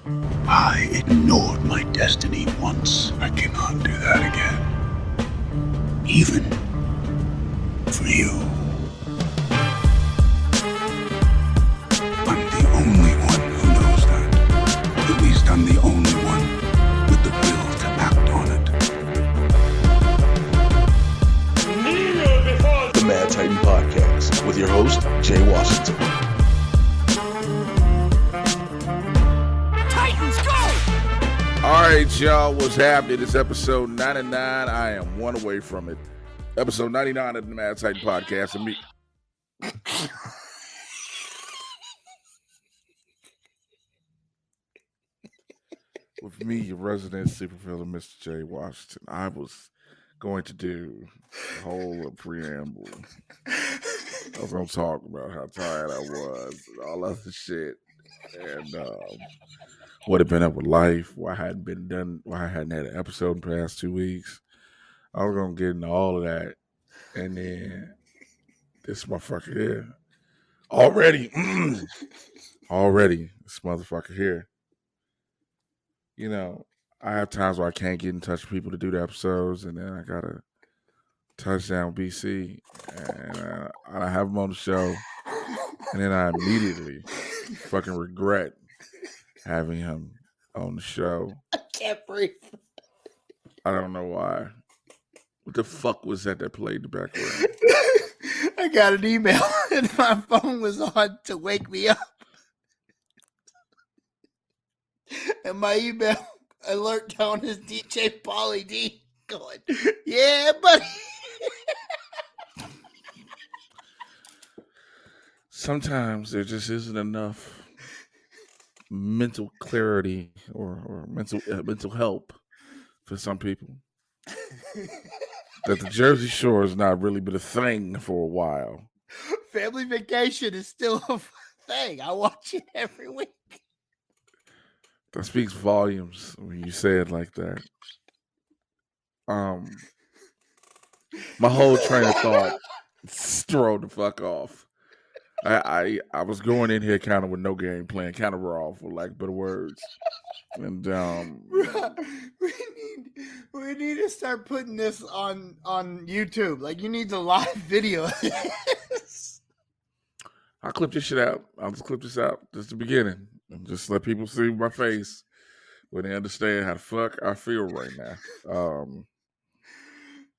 I ignored my destiny once. I cannot do that again. Even for you. I'm the only one who knows that. At least I'm the only one with the will to act on it. The Mad Titan Podcast with your host, Jay Washington. All right, y'all, what's happening? It's episode 99. I am one away from it. Episode 99 of the Mad Titan Podcast. And me. With me, your resident supervillain, Mr. Jay Washington. I was going to do the whole preamble. I was going to talk about how tired I was and all other shit. And what had been up with life, why I hadn't had an episode in the past 2 weeks. I was gonna get into all of that, and then this motherfucker here already, this motherfucker here. You know, I have times where I can't get in touch with people to do the episodes, and then I gotta touchdown BC, and I have him on the show, and then I immediately fucking regret having him on the show. I can't breathe. I don't know why. What the fuck was that played in the background? I got an email and my phone was on to wake me up. And my email alert tone is DJ Pauly D going, yeah, buddy. Sometimes there just isn't enough mental clarity or mental help for some people. That the Jersey Shore has not really been a thing for a while. Family Vacation is still a thing. I watch it every week. That speaks volumes when you say it like that. My whole train of thought thrown the fuck off. I was going in here kind of with no game plan, kind of raw, for lack of better words. And we need to start putting this on YouTube. Like, you need the live video of this. I'll clip this shit out. I'll just clip this out, just the beginning, and just let people see my face when they understand how the fuck I feel right now.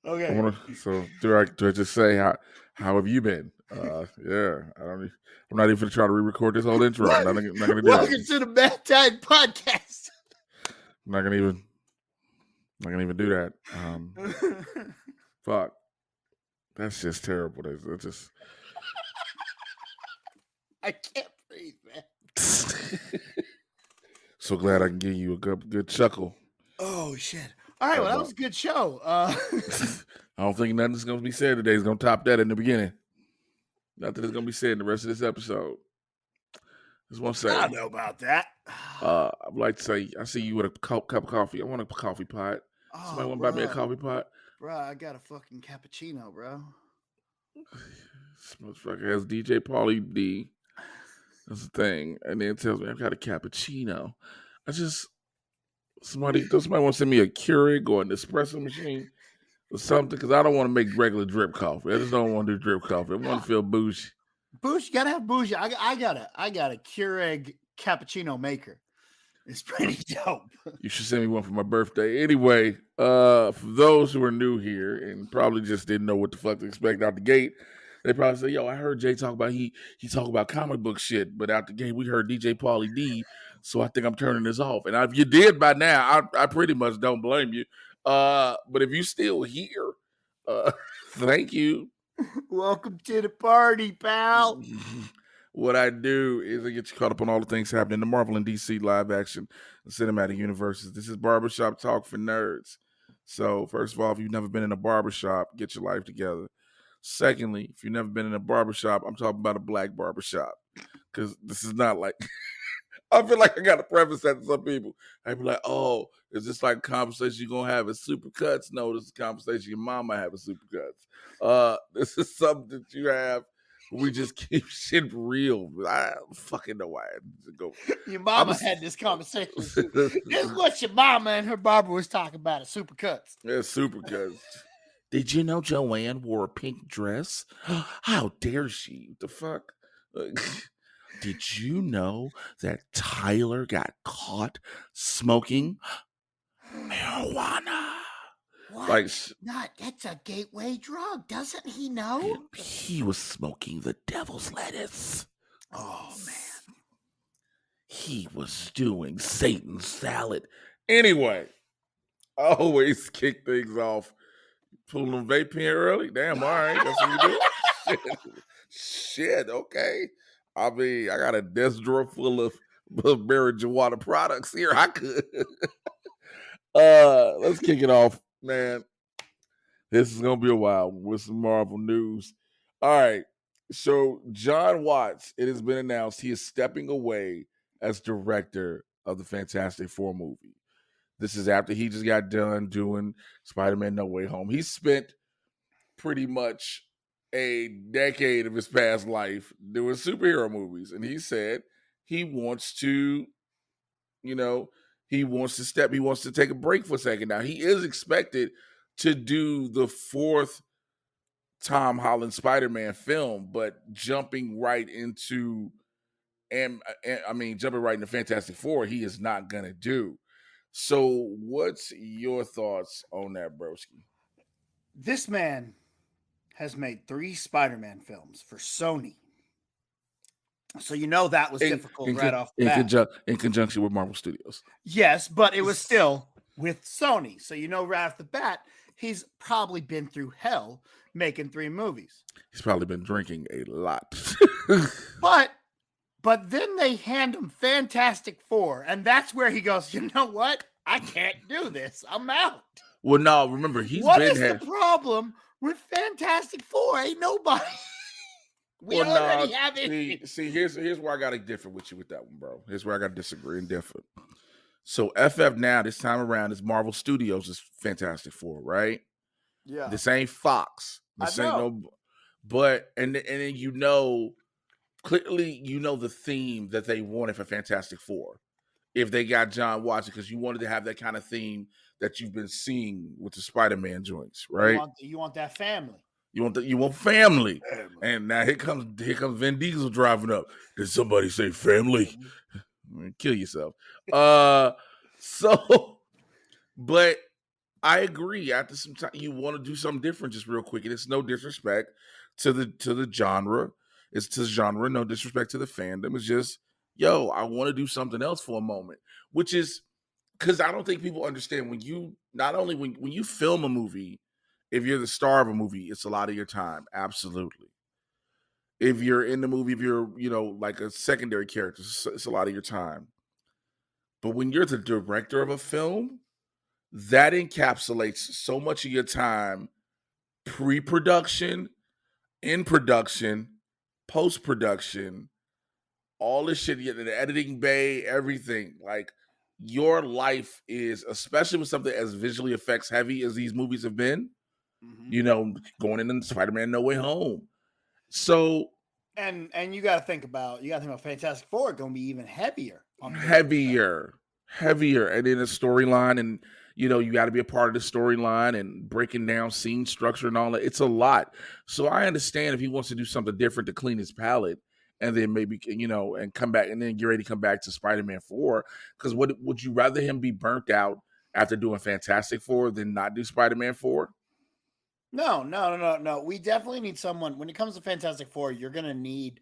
Okay. So do I just say how have you been? Yeah, I'm not even gonna try to re-record this whole intro. I'm not gonna do Welcome that. to the Mad Titan Podcast. I'm not gonna even do that. Fuck, that's just terrible. That's just. I can't breathe, man. So glad I can give you a good chuckle. Oh shit! All right, well, that was a good show. I don't think nothing's gonna be said today is gonna top that in the beginning. Nothing is gonna be said in the rest of this episode. Just want to say, I don't know about that. I'd like to say, I see you with a cup of coffee. I want a coffee pot. Somebody want to buy me a coffee pot? Bro, I got a fucking cappuccino, bro. This motherfucker has DJ Pauly D. That's the thing. And then tells me I've got a cappuccino. Somebody want to send me a Keurig or an espresso machine or something, because I don't want to make regular drip coffee. I just don't want to do drip coffee. I want to feel bougie. Bougie, you gotta have bougie. I got a Keurig cappuccino maker. It's pretty dope. You should send me one for my birthday. Anyway, for those who are new here and probably just didn't know what the fuck to expect out the gate, they probably say, yo, I heard Jay talk about he talk about comic book shit, but out the gate we heard DJ Pauly D, so I think I'm turning this off. And if you did by now, I pretty much don't blame you. But if you still here, thank you. Welcome to the party, pal. What I do is I get you caught up on all the things happening in the Marvel and DC live action and cinematic universes. This is Barbershop Talk for Nerds. So first of all, if you've never been in a barbershop, get your life together. Secondly, if you've never been in a barbershop, I'm talking about a black barbershop, because this is not like I feel like I got to preface that to some people. I'd be like, oh, is this like a conversation you're going to have at Supercuts? No, this is a conversation your mama have at Supercuts. This is something that you have We just keep shit real. I don't fucking know why. Go. Your mama had this conversation with you. This is what your mama and her barber was talking about at Supercuts. Yeah, super cuz. Did you know Joanne wore a pink dress? How dare she? What the fuck? Did you know that Tyler got caught smoking marijuana? What? Like, That's a gateway drug. Doesn't he know? he was smoking the devil's lettuce. Oh, man. He was doing Satan's salad. Anyway, I always kick things off. Pulling them vape pen early? Damn, all right. That's what you do? Shit, okay. I mean, I got a desk drawer full of marijuana products here. I could. Let's kick it off, man. This is gonna be a while with some Marvel news. All right. So John Watts, it has been announced he is stepping away as director of the Fantastic Four movie. This is after he just got done doing Spider-Man No Way Home. He spent pretty much a decade of his past life doing superhero movies. And he said he wants to, he wants to take a break for a second. Now, he is expected to do the fourth Tom Holland Spider-Man film, but jumping right into Fantastic Four, he is not gonna do. So, what's your thoughts on that, broski? This man has made 3 Spider-Man films for Sony. So that was difficult right off the bat. In conjunction with Marvel Studios. Yes, but it was still with Sony. So right off the bat, he's probably been through hell making 3 movies. He's probably been drinking a lot. But then they hand him Fantastic Four, and that's where he goes, you know what? I can't do this. I'm out. Well, no, remember, What is the problem with Fantastic Four? Ain't nobody. We already have it. See, here's where I got to differ with you with that one, bro. Here's where I got to disagree and differ. So FF now, this time around, is Marvel Studios is Fantastic Four, right? Yeah. This ain't Fox. This ain't no. But and then clearly the theme that they wanted for Fantastic Four. If they got John Watts, because you wanted to have that kind of theme that you've been seeing with the Spider-Man joints, right? You want that family. You want family. And now here comes Vin Diesel driving up. Did somebody say family? Kill yourself. But I agree. After some time, you want to do something different, just real quick. And it's no disrespect to the genre. It's to the genre, no disrespect to the fandom. It's just, I want to do something else for a moment. Which is because I don't think people understand when you film a movie, if you're the star of a movie, it's a lot of your time. Absolutely. If you're in the movie, if you're, like a secondary character, it's a lot of your time. But when you're the director of a film, that encapsulates so much of your time, pre-production, in production, post-production, all this shit, the editing bay, everything. Like, your life is, especially with something as visually effects heavy as these movies have been, going into Spider-Man No Way Home. So, and you got to think about Fantastic Four going to be even heavier, and in a storyline, and you got to be a part of the storyline and breaking down scene structure and all that. It's a lot. So I understand if he wants to do something different to clean his palate, and then maybe and come back, and then get ready to come back to Spider-Man 4. Because would you rather him be burnt out after doing Fantastic Four than not do Spider-Man 4? No. We definitely need someone. When it comes to Fantastic Four, you're going to need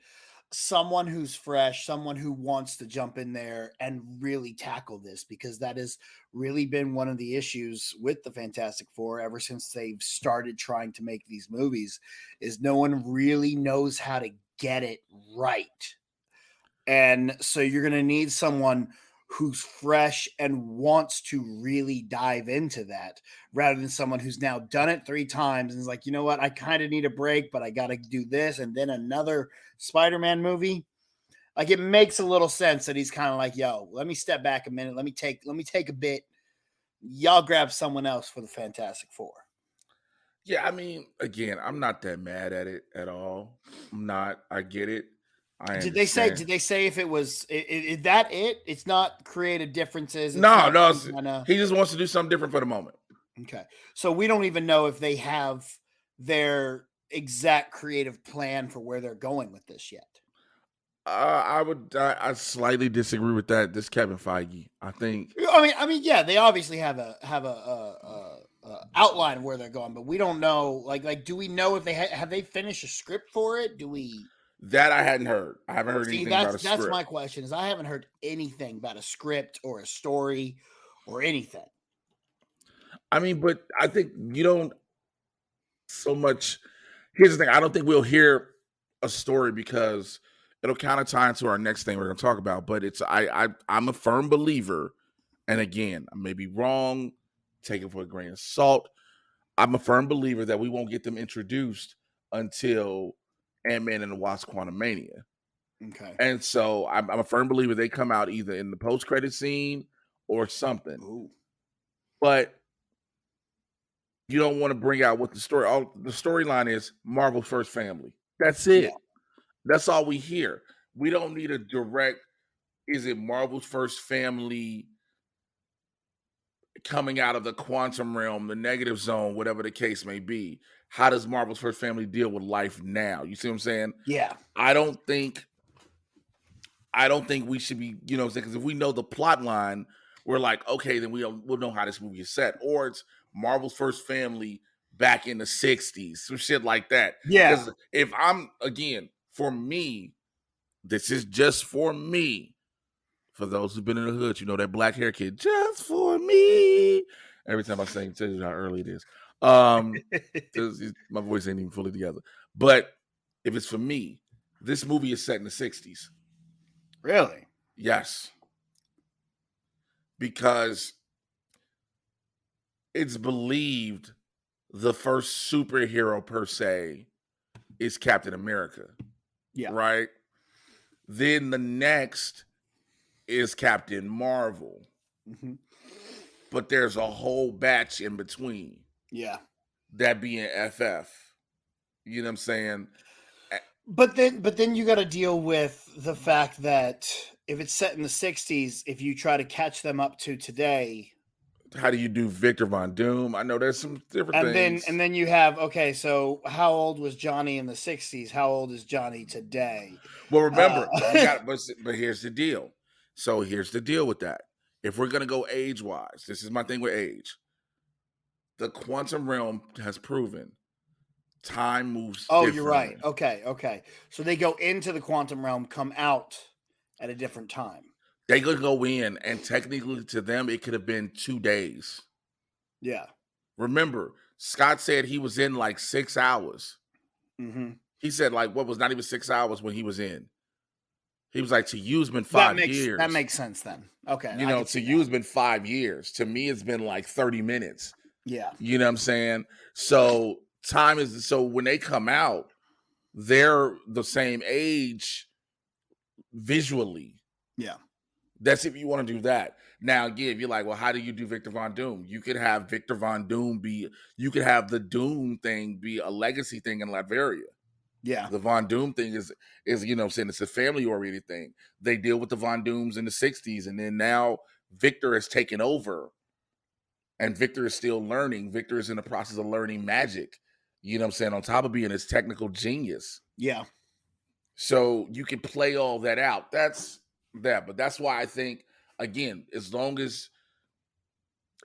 someone who's fresh, someone who wants to jump in there and really tackle this, because that has really been one of the issues with the Fantastic Four ever since they've started trying to make these movies, is no one really knows how to get it right. And so you're going to need someone who's fresh and wants to really dive into that, rather than someone who's now done it 3 times and is like, you know what, I kind of need a break, but I got to do this. And then another Spider-Man movie. Like, it makes a little sense that he's kind of like, let me step back a minute. Let me take a bit. Y'all grab someone else for the Fantastic Four. Yeah, I mean, again, I'm not that mad at it at all. I'm not. I get it. I Did they say? understand. Did they say if it was? Is that it? It's not creative differences. It's No, not no, some kind of. he just wants to do something different for the moment. Okay, so we don't even know if they have their exact creative plan for where they're going with this yet. I slightly disagree with that. This Kevin Feige, I think Yeah, they obviously have a outline of where they're going, but we don't know. Like, do we know if they have they finished a script for it? Do we that I hadn't heard. I haven't heard see? anything about a That's my script. question. Is I haven't heard anything about a script or a story or anything. I mean, but I think you don't so much. Here's the thing: I don't think we'll hear a story because it'll kind of tie into our next thing we're going to talk about. But I'm a firm believer, and again, I may be wrong. Take it for a grain of salt. I'm a firm believer that we won't get them introduced until Ant-Man and the Wasp: Quantumania. Okay. And so I'm a firm believer they come out either in the post-credit scene or something. Ooh. But you don't want to bring out what the storyline is. Marvel's first family. That's it. Yeah. That's all we hear. We don't need a direct. Is it Marvel's first family coming out of the quantum realm, the negative zone, whatever the case may be? How does Marvel's first family deal with life now? You see what I'm saying? Yeah. I don't think we should be, because if we know the plot line, we're like, okay, then we'll know how this movie is set. Or it's Marvel's first family back in the 60s, some shit like that. Yeah. Because if for me, this is just for me. For those who've been in the hood, you know that black hair kid, just for me. Every time I sing, tell you how early it is. My voice ain't even fully together. But if it's for me, this movie is set in the 60s. Really? Yes. Because it's believed the first superhero per se is Captain America. Yeah. Right? Then the next is Captain Marvel. Mm-hmm. But there's a whole batch in between. Yeah. That being FF. You know what I'm saying? But then you got to deal with the fact that if it's set in the 60s, if you try to catch them up to today, how do you do Victor Von Doom? I know there's some different things. And then you have, okay, so how old was Johnny in the 60s? How old is Johnny today? Well, remember, but here's the deal. So here's the deal with that. If we're going to go age-wise, this is my thing with age. The quantum realm has proven time moves differently. You're right. Okay. So they go into the quantum realm, come out at a different time. They could go in, and technically to them, it could have been 2 days. Yeah. Remember, Scott said he was in like 6 hours. Mm-hmm. He said like what was not even 6 hours when he was in. He was like, to you has been 5 years. That makes sense then. Okay. To you has been 5 years. To me, it's been like 30 minutes. Yeah. You know what I'm saying? So when they come out, they're the same age visually. Yeah. That's if you want to do that. Now, again, if you're like, well, how do you do Victor Von Doom? You could have Victor Von Doom you could have the Doom thing be a legacy thing in Latveria. Yeah. The Von Doom thing is saying it's a family-oriented thing. They deal with the Von Dooms in the 60s, and then now Victor has taken over, and Victor is still learning. Victor is in the process of learning magic, you know what I'm saying, on top of being his technical genius. Yeah. So you can play all that out. That's that. But that's why I think, again, as long as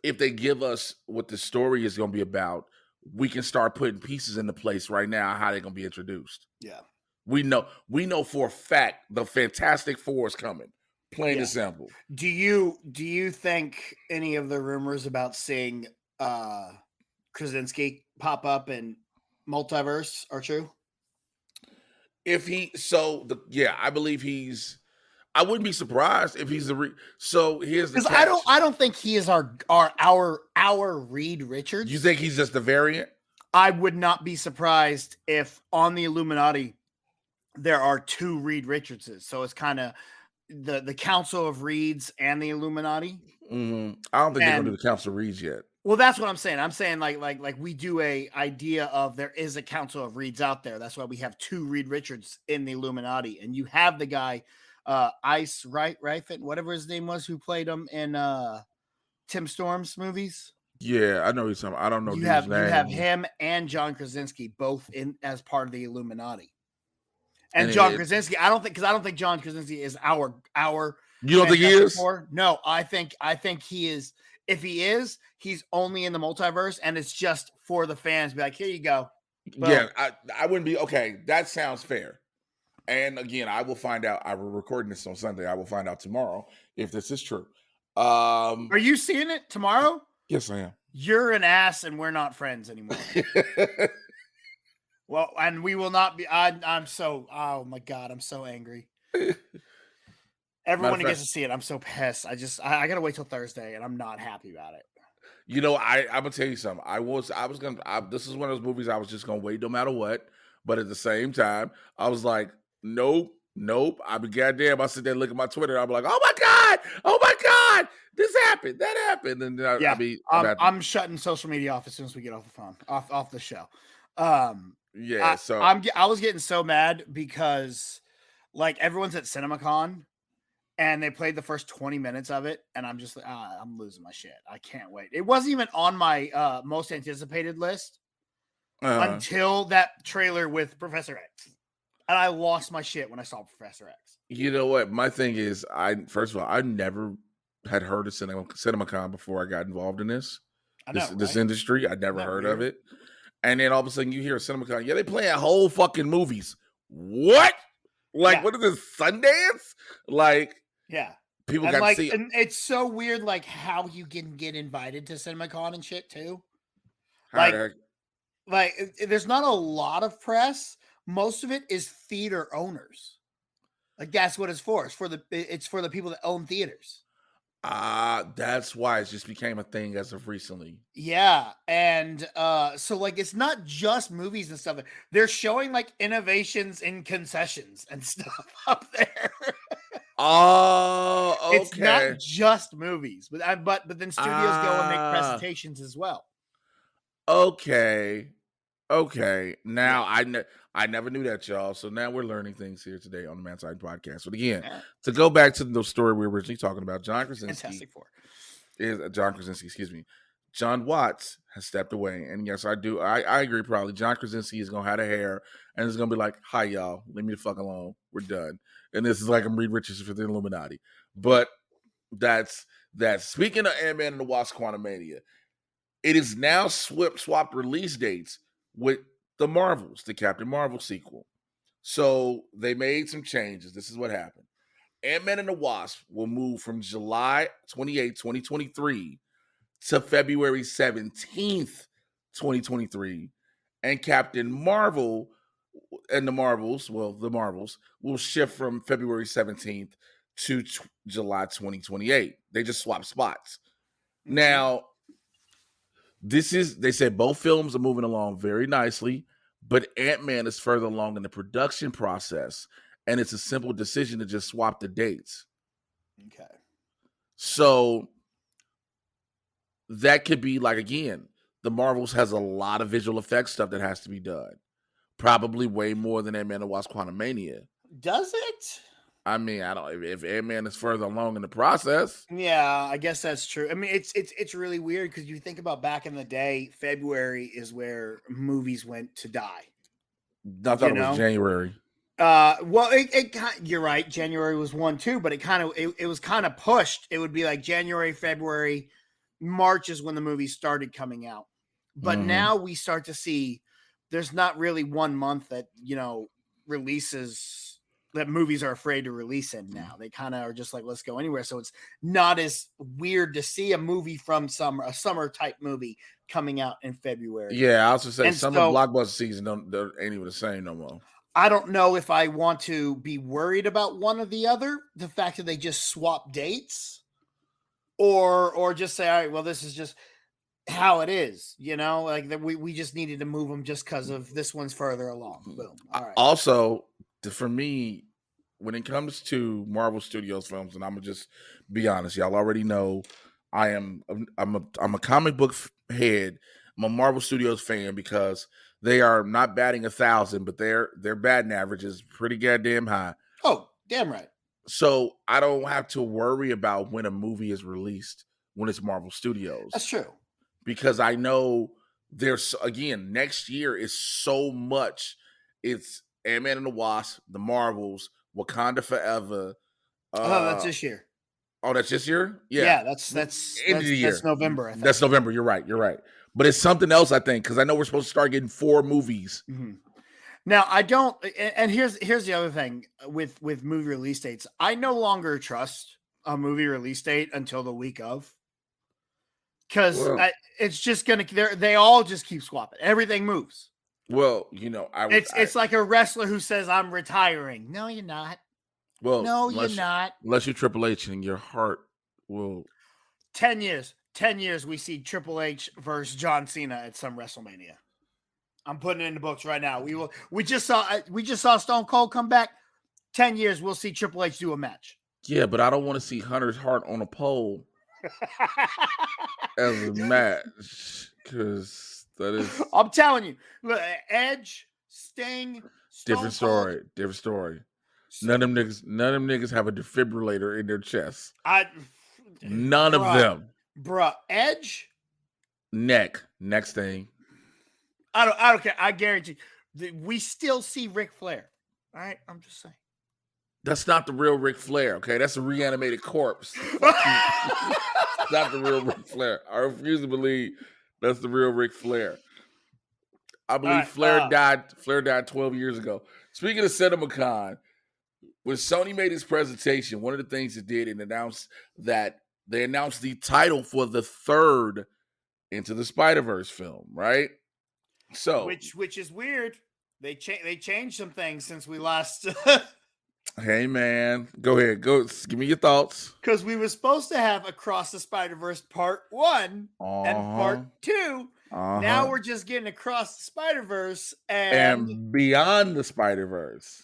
if they give us what the story is going to be about, we can start putting pieces into place right now how they're going to be introduced. Yeah. We know for a fact the Fantastic Four is coming. Plain and simple. Do you think any of the rumors about seeing Krasinski pop up in Multiverse are true? I believe I wouldn't be surprised if he's so here's the catch. I don't think he is our Reed Richards. You think he's just a variant? I would not be surprised if on the Illuminati there are 2 Reed Richardses. So it's kind of the Council of Reeds and the Illuminati. Mm-hmm. I don't think they're gonna do the Council of Reeds yet. Well, that's what I'm saying. I'm saying like we do a idea of there is a council of Reeds out there. That's why we have 2 Reed Richards in the Illuminati, and you have the guy Ice Reifet, whatever his name was, who played him in Tim Storm's movies. Yeah, I know he's something. I don't know You dude's have name. him and John Krasinski both in as part of the Illuminati. And And John Krasinski, I don't think John Krasinski is our you don't think he Fantastic is? Four. No, I think he is. If he is, he's only in the multiverse, and it's just for the fans. Be like, here you go. Boom. Yeah, I wouldn't be okay. That sounds fair. And again, I will find out. I will recording this on Sunday. I will find out tomorrow if this is true. Are you seeing it tomorrow? Yes, I am. You're an ass, and we're not friends anymore. Well, and we will not be. I'm so. Oh my god, I'm so angry. Everyone who gets to see it, I'm so pissed. I gotta wait till Thursday, and I'm not happy about it. You know, I'm gonna tell you something. This is one of those movies I was just gonna wait no matter what. But at the same time, I was like, nope. I be goddamn. I sit there, look at my Twitter. I'm like, oh my god, this happened, that happened, and then I'm shutting social media off as soon as we get off the phone, off the show. Yeah, I was getting so mad because like everyone's at CinemaCon. And they played the first 20 minutes of it, and I'm just like, I'm losing my shit. I can't wait. It wasn't even on my most anticipated list until that trailer with Professor X. And I lost my shit when I saw Professor X. You know what? My thing is, first of all, I never had heard of CinemaCon before I got involved in this industry. I never heard of it. And then all of a sudden you hear CinemaCon. Yeah, they play whole fucking movies. What? Like, what is this, Sundance? Like, yeah. People got to see it. And it's so weird, like, how you can get invited to CinemaCon and shit, too. Like, there's not a lot of press. Most of it is theater owners. Like, that's what it's for. It's for the people that own theaters. That's why it just became a thing as of recently. Yeah, and so like it's not just movies and stuff. They're showing like innovations in concessions and stuff up there. Oh, okay. It's not just movies, but then studios go and make presentations as well. Okay. Now I never knew that, y'all. So now we're learning things here today on the Manside Podcast. But again, to go back to the story we were originally talking about, John Krasinski. John Watts has stepped away. And yes, I do. I agree probably. John Krasinski is going to have the hair and it's going to be like, hi, y'all. Leave me the fuck alone. We're done. And this is like I'm Reed Richards for the Illuminati. But that's speaking of Ant-Man and the Wasp Quantumania, it is now swapped release dates with the Marvels, the Captain Marvel sequel. So they made some changes. This is what happened. Ant-Man and the Wasp will move from July 28, 2023 to February 17th, 2023. And Captain Marvel and the Marvels will shift from February 17th to July 2028. They just swap spots. Now, they said both films are moving along very nicely, but Ant-Man is further along in the production process, and it's a simple decision to just swap the dates. Okay. So that could be like, again, the Marvels has a lot of visual effects stuff that has to be done. Probably way more than Ant-Man and the Wasp Quantumania. Does it? I mean, I don't. If Ant-Man is further along in the process, yeah, I guess that's true. I mean, it's really weird because you think about back in the day, February is where movies went to die. I thought it was January. Well, you're right. January was one too, but it was kind of pushed. It would be like January, February, March is when the movies started coming out. But now we start to see there's not really 1 month that releases. That movies are afraid to release in now. They kind of are just like, let's go anywhere. So it's not as weird to see a movie from a summer type movie coming out in February. Yeah, I also say summer blockbuster season ain't even the same no more. I don't know if I want to be worried about one or the other, the fact that they just swap dates, or just say, all right, well, this is just how it is, like that we just needed to move them just because of this one's further along. Boom. All right. Also, for me, when it comes to Marvel Studios films, and I'm gonna just be honest, y'all already know I'm a comic book head, I'm a Marvel Studios fan because they are not batting 1,000, but their batting average is pretty goddamn high. Oh, damn right. So I don't have to worry about when a movie is released when it's Marvel Studios. That's true. Because I know there's, again, next year is so much. It's Ant-Man and the Wasp, the Marvels, Wakanda Forever. That's this year. Oh, that's this year? Yeah, that's End of the year. That's November, I think. That's November. You're right. But it's something else, I think, because I know we're supposed to start getting 4 movies. Mm-hmm. Now, I don't, and here's the other thing with movie release dates. I no longer trust a movie release date until the week of, because it's just gonna. They all just keep swapping. Everything moves. Well, it's like a wrestler who says, "I'm retiring." No, you're not. Well, no, you're not. Unless you're Triple H, and your heart will. 10 years. 10 years. We see Triple H versus John Cena at some WrestleMania. I'm putting it in the books right now. We just saw Stone Cold come back. 10 years, we'll see Triple H do a match. Yeah, but I don't want to see Hunter's heart on a pole as a match, because that is. I'm telling you, look, Edge, Sting, Stone Cold. Different story. None of them niggas have a defibrillator in their chest. None of them. Bruh, Edge, next thing. I don't care. I guarantee we still see Ric Flair. All right, I'm just saying. That's not the real Ric Flair, okay? That's a reanimated corpse. It's not the real Ric Flair. I refuse to believe that's the real Ric Flair. I believe Flair died 12 years ago. Speaking of CinemaCon, when Sony made his presentation, one of the things it did, and announced that they announced the title for the 3rd Into the Spider-Verse film, right? So, which is weird. They changed some things since we last. Hey man, go ahead. Give me your thoughts. Because we were supposed to have Across the Spider-Verse Part 1 and Part 2. Now we're just getting Across the Spider-Verse and Beyond the Spider-Verse,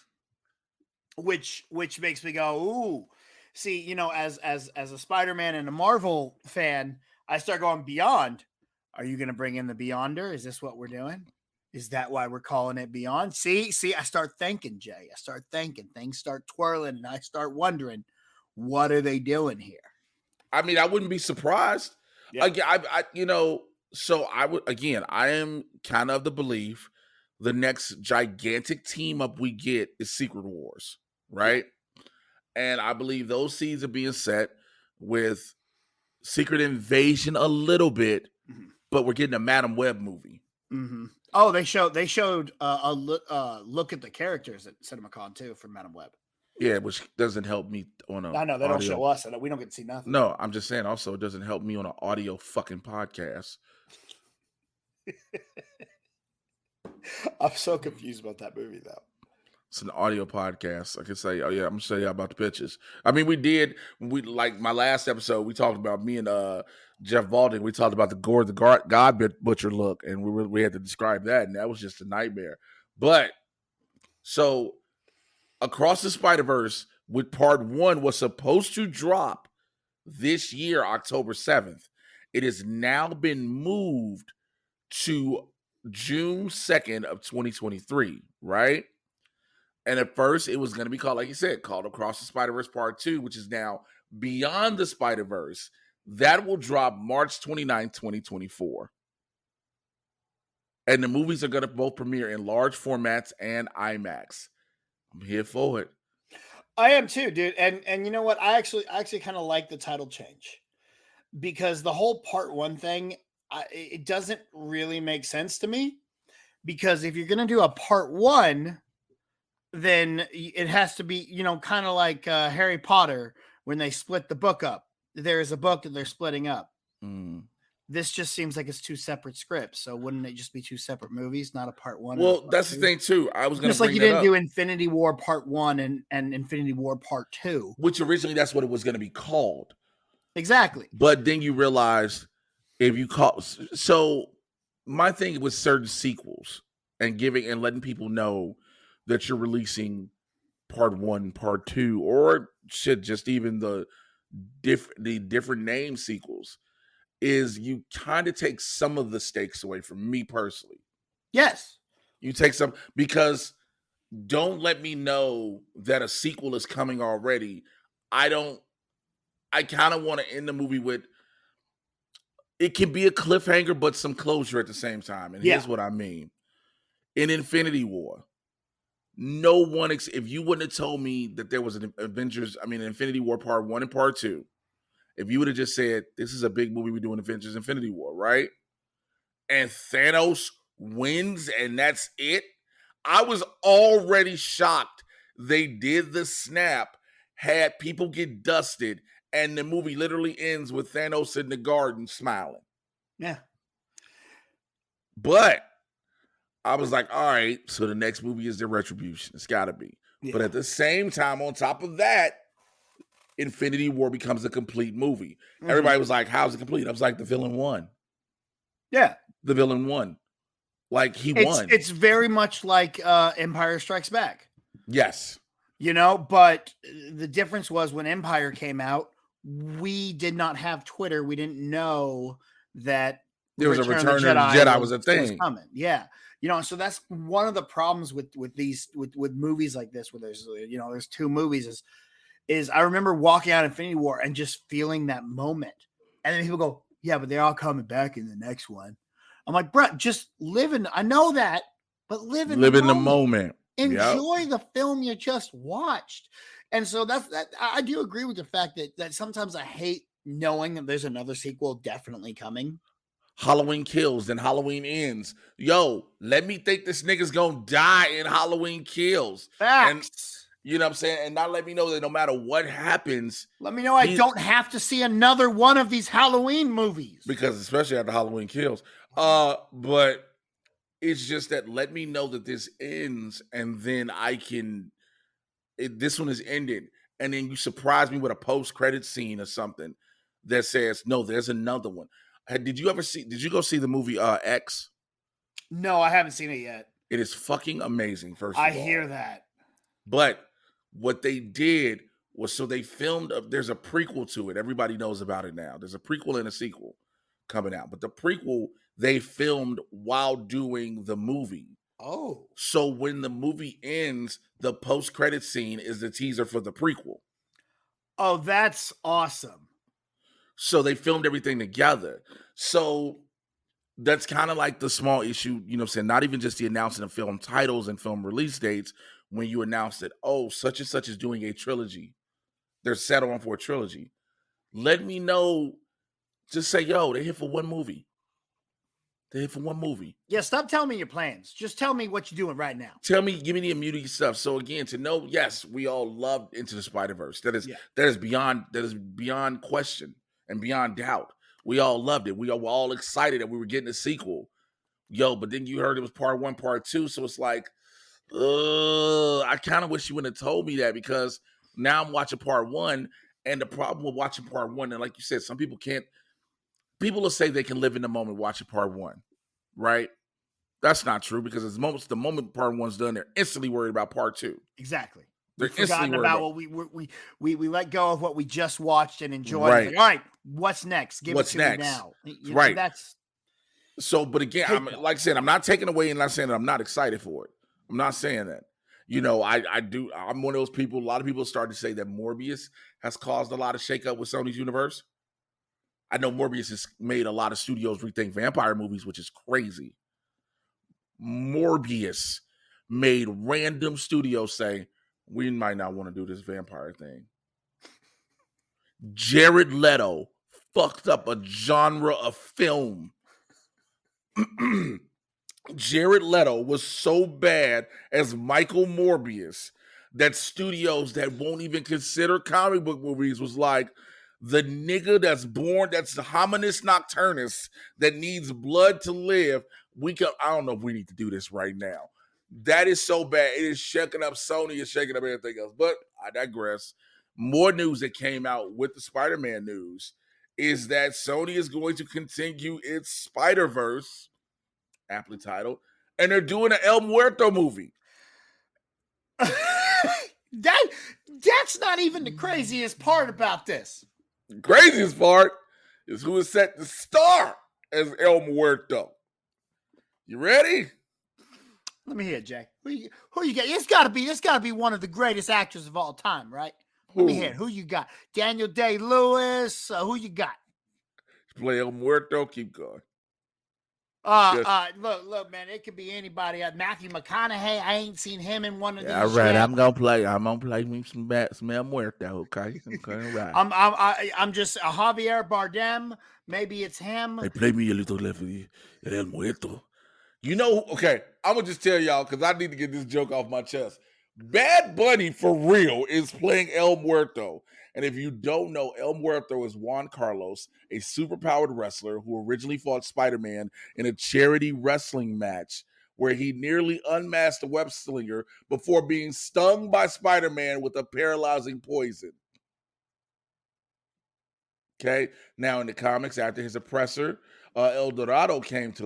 which makes me go, ooh. See, as a Spider-Man and a Marvel fan, I start going Beyond. Are you going to bring in the Beyonder? Is this what we're doing? Is that why we're calling it Beyond? See, I start thinking, Jay. I start thinking. Things start twirling, and I start wondering, what are they doing here? I mean, I wouldn't be surprised. Yeah. I am kind of the belief the next gigantic team up we get is Secret Wars, right? Yeah. And I believe those seeds are being set with Secret Invasion a little bit, but we're getting a Madam Web movie. Mm-hmm. Oh, they showed a look at the characters at CinemaCon too for Madam Web. Yeah, which doesn't help me on a. I know they don't show us, and we don't get to see nothing. No, I'm just saying. Also, it doesn't help me on an audio fucking podcast. I'm so confused about that movie, though. It's an audio podcast. I can say, oh yeah, I'm gonna show you about the pictures. I mean, we like my last episode. We talked about me and Jeff Balding. We talked about the Gore the God Butcher look, and we had to describe that, and that was just a nightmare. But so Across the Spider-Verse with Part 1 was supposed to drop this year, October 7th. It has now been moved to June 2nd of 2023, right? And at first, it was going to be called, like you said, called Across the Spider-Verse Part 2, which is now Beyond the Spider-Verse. That will drop March 29th, 2024. And the movies are going to both premiere in large formats and IMAX. I'm here for it. I am too, dude. And you know what? I actually kind of like the title change, because the whole Part 1 thing, it doesn't really make sense to me. Because if you're going to do a Part 1, then it has to be, kind of like Harry Potter when they split the book up. There is a book that they're splitting up. Mm. This just seems like it's 2 separate scripts. So wouldn't it just be 2 separate movies, not a Part 1? Well, that's 2? The thing too. I was going to just like you didn't do Infinity War Part 1 and Infinity War Part 2, which originally that's what it was going to be called. Exactly. But then you realize if you call, so my thing with certain sequels and giving and letting people know that you're releasing Part 1, Part 2, or shit, just even the different name sequels. is you kind of take some of the stakes away from me personally. Yes. You take some, because don't let me know that a sequel is coming already. I kind of want to end the movie with, it can be a cliffhanger, but some closure at the same time. And here's what I mean. In Infinity War, no one, if you wouldn't have told me that there was an Infinity War Part 1 and Part 2, if you would have just said, this is a big movie, we're doing Avengers Infinity War, right? And Thanos wins and that's it, I was already shocked they did the snap, had people get dusted, and the movie literally ends with Thanos in the garden smiling. Yeah. But I was like, all right, so the next movie is the Retribution. It's got to be. Yeah. But at the same time, on top of that, Infinity War becomes a complete movie. Mm-hmm. Everybody was like, how's it complete? I was like, the villain won. Yeah. The villain won. Like, he won. It's very much like Empire Strikes Back. Yes. You know, but the difference was when Empire came out, we did not have Twitter. We didn't know that there was a Return of the Jedi was a thing. Was coming. Yeah. You know, so that's one of the problems with movies like this, where there's two movies, is I remember walking out Infinity War and just feeling that moment. And then people go, yeah, but they're all coming back in the next one. I'm like, bro, just I know that, but live in the moment. Enjoy the film you just watched. And so I do agree with the fact that sometimes I hate knowing that there's another sequel definitely coming. Halloween Kills, then Halloween Ends. Yo, let me think this nigga's gonna die in Halloween Kills. Facts. And, you know what I'm saying? And not let me know that no matter what happens, let me know I don't have to see another one of these Halloween movies. Because especially after Halloween Kills. But it's just that let me know that this ends, and then this one is ended. And then you surprise me with a post-credit scene or something that says, no, there's another one. Did you go see the movie X? No, I haven't seen it yet. It is fucking amazing, first of all. I hear that. But what they did was, so they filmed, there's a prequel to it. Everybody knows about it now. There's a prequel and a sequel coming out. But the prequel, they filmed while doing the movie. Oh. So when the movie ends, the post-credit scene is the teaser for the prequel. Oh, that's awesome. So they filmed everything together. So that's kind of like the small issue, you know what I'm saying? Not even just the announcing of film titles and film release dates, when you announce that, oh, such and such is doing a trilogy. They're set on for a trilogy. Let me know. Just say, yo, they're here for one movie. They're here for one movie. Yeah, stop telling me your plans. Just tell me what you're doing right now. Give me the immunity stuff. So again, to know, yes, we all loved Into the Spider-Verse. That is beyond question and beyond doubt. We all loved it. We were all excited that we were getting a sequel. Yo, but then you heard it was part 1, part 2. So it's like, I kind of wish you wouldn't have told me that, because now I'm watching part 1, and the problem with watching part 1, and like you said, some people can't. People will say they can live in the moment watching part 1, right? That's not true, because the moment part 1's done, they're instantly worried about part 2. Exactly. They're forgotten about what we let go of what we just watched and enjoyed. Right. Like, all right, what's next? Give it to me now. Right. That's so. But again, like I said, I'm not taking away and not saying that I'm not excited for it. I'm not saying that. You know, I do. I'm one of those people. A lot of people started to say that Morbius has caused a lot of shakeup with Sony's universe. I know Morbius has made a lot of studios rethink vampire movies, which is crazy. Morbius made random studios say, we might not want to do this vampire thing. Jared Leto fucked up a genre of film. Jared Leto was so bad as Michael Morbius that studios that won't even consider comic book movies was like, the nigga that's the hominis nocturnus that needs blood to live. I don't know if we need to do this right now. That is so bad. It is shaking up Sony, it's shaking up everything else. But I digress. More news that came out with the Spider-Man news is that Sony is going to continue its Spider-Verse, aptly titled, and they're doing an El Muerto movie. That's not even the craziest part about this. The craziest part is who is set to star as El Muerto. You ready? Let me hear it, Jay. Who you got? It's gotta be one of the greatest actors of all time, right? Let me hear it. Who you got? Daniel Day-Lewis. Who you got? Play El Muerto. Keep going. Look, man. It could be anybody. Matthew McConaughey. I ain't seen him in one of these. All right, yet. I'm gonna play me some El Muerto. Okay, right. I'm just Javier Bardem. Maybe it's him. They play me a little left El Muerto. You know, okay, I'm going to just tell y'all because I need to get this joke off my chest. Bad Bunny, for real, is playing El Muerto. And if you don't know, El Muerto is Juan Carlos, a superpowered wrestler who originally fought Spider-Man in a charity wrestling match where he nearly unmasked a web slinger before being stung by Spider-Man with a paralyzing poison. Okay, now in the comics, after his oppressor, El Dorado came to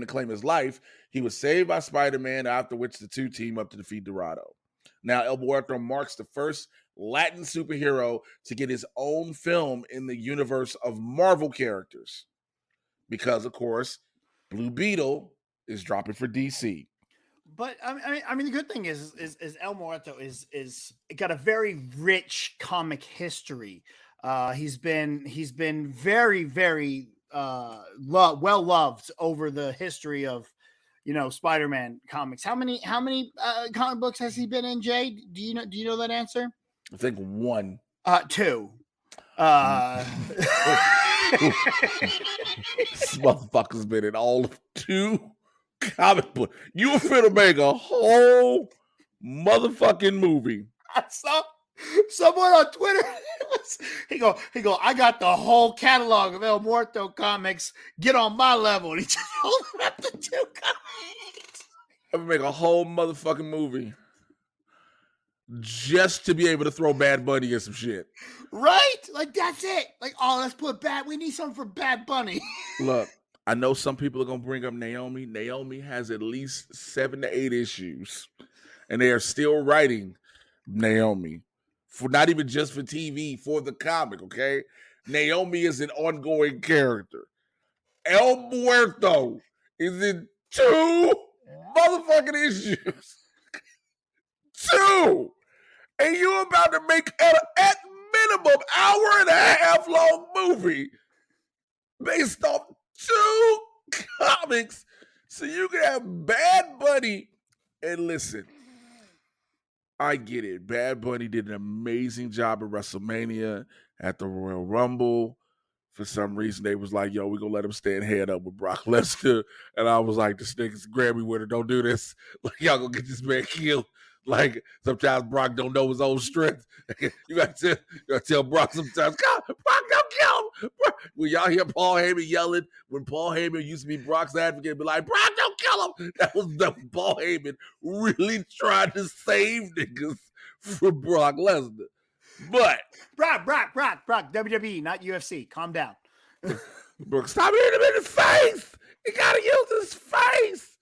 claim his life, he was saved by Spider-Man, after which the two team up to defeat Dorado. Now, El Muerto marks the first Latin superhero to get his own film in the universe of Marvel characters. Because, of course, Blue Beetle is dropping for DC. But I mean, the good thing is El Muerto is got a very rich comic history. He's been very, very well loved over the history of, Spider-Man comics. How many comic books has he been in, Jay? Do you know that answer? I think 1. 2. This motherfucker's been in all of 2 comic books. You were finna make a whole motherfucking movie. I saw someone on Twitter. He go, I got the whole catalog of El Muerto comics. Get on my level. And he just holding up the 2 comics. I'm gonna make a whole motherfucking movie just to be able to throw Bad Bunny in some shit. Right? Like, that's it. Like, let's put we need something for Bad Bunny. Look, I know some people are gonna bring up Naomi. Naomi has at least 7 to 8 issues, and they are still writing Naomi. For not even just for TV, for the comic, okay? Naomi is an ongoing character. El Muerto is in 2 motherfucking issues. 2! And you're about to make at minimum hour and a half long movie based off 2 comics so you can have Bad Bunny. And listen, I get it. Bad Bunny did an amazing job at WrestleMania, at the Royal Rumble. For some reason, they was like, yo, we're going to let him stand head up with Brock Lesnar. And I was like, this nigga's Grammy winner, don't do this. Like, y'all going to get this man killed. Like, sometimes Brock don't know his own strength. You got to tell Brock sometimes, God, Brock, don't kill him. When y'all hear Paul Heyman yelling, when Paul Heyman used to be Brock's advocate, be like, Brock, don't kill him. That was Paul Heyman really trying to save niggas from Brock Lesnar. But Brock, WWE, not UFC. Calm down. Brock, stop hitting him in the face. He got to use his face.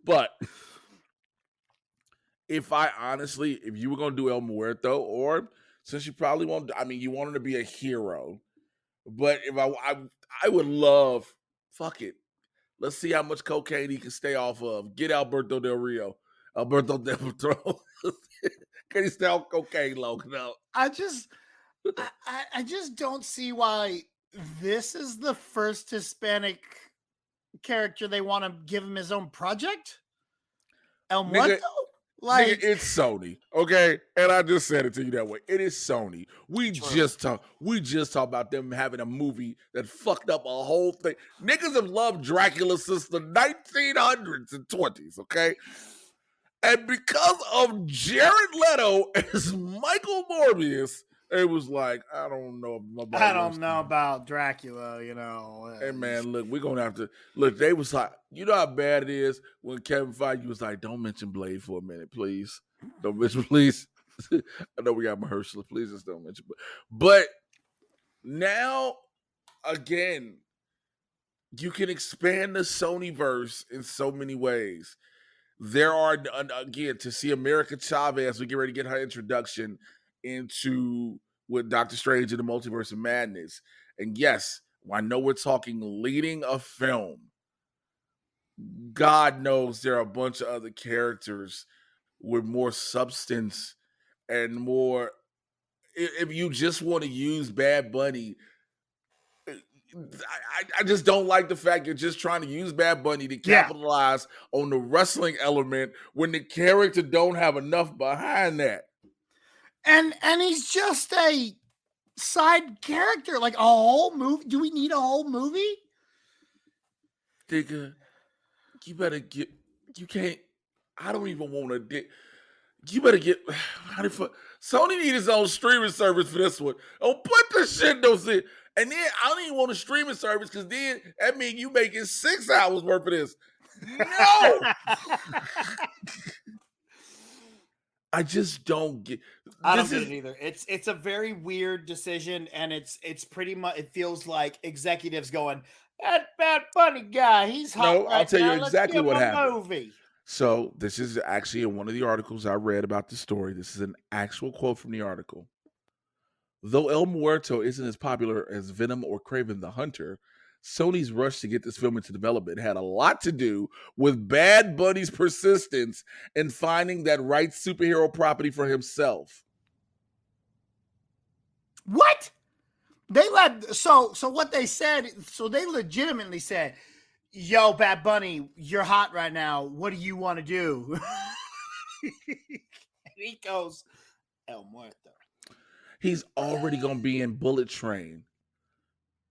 But if you were going to do El Muerto, or since you probably won't, I mean, you want him to be a hero, but if I would love, fuck it. Let's see how much cocaine he can stay off of. Get Alberto Del Rio. Alberto Del Rio. Can he stay off cocaine long enough? I just don't see why this is the first Hispanic character they want to give him his own project. El Muerto? Like, nigga, it's Sony, okay? And I just said it to you that way. It is Sony. We just talk about them having a movie that fucked up a whole thing. Niggas have loved Dracula since the 1900s and 20s, okay? And because of Jared Leto as Michael Morbius, it was like, I don't know about Dracula, Hey, man, look, we're going to have to... Look, they was like... You know how bad it is when Kevin Feige was like, don't mention Blade for a minute, please. Don't mention, please. I know we got Mahershala. Please just don't mention. But now, again, you can expand the Sonyverse in so many ways. There are, again, to see America Chavez, we get ready to get her introduction into with Doctor Strange and the Multiverse of Madness. And yes, I know we're talking leading a film. God knows there are a bunch of other characters with more substance and more. If you just want to use Bad Bunny, I just don't like the fact you're just trying to use Bad Bunny to capitalize on the wrestling element when the character don't have enough behind that. And he's just a side character, like a whole movie. Do we need a whole movie? Nigga, you better get. You can't. I don't even want to. You better get. Sony need his own streaming service for this one. Oh, put the shit those in. And then I don't even want a streaming service because then that means you making 6 hours worth of this. No. I just don't get. I don't get it either. It's a very weird decision, and it's pretty much. It feels like executives going, "That Bad Bunny guy, he's hot." No, I'll tell you exactly what happened. Movie. So this is actually in one of the articles I read about the story. This is an actual quote from the article. Though El Muerto isn't as popular as Venom or Kraven the Hunter, Sony's rush to get this film into development had a lot to do with Bad Bunny's persistence in finding that right superhero property for himself. What? They let so what they said, so they legitimately said, "Yo, Bad Bunny, you're hot right now. What do you want to do?" And he goes, "El Muerto." He's already going to be in Bullet Train,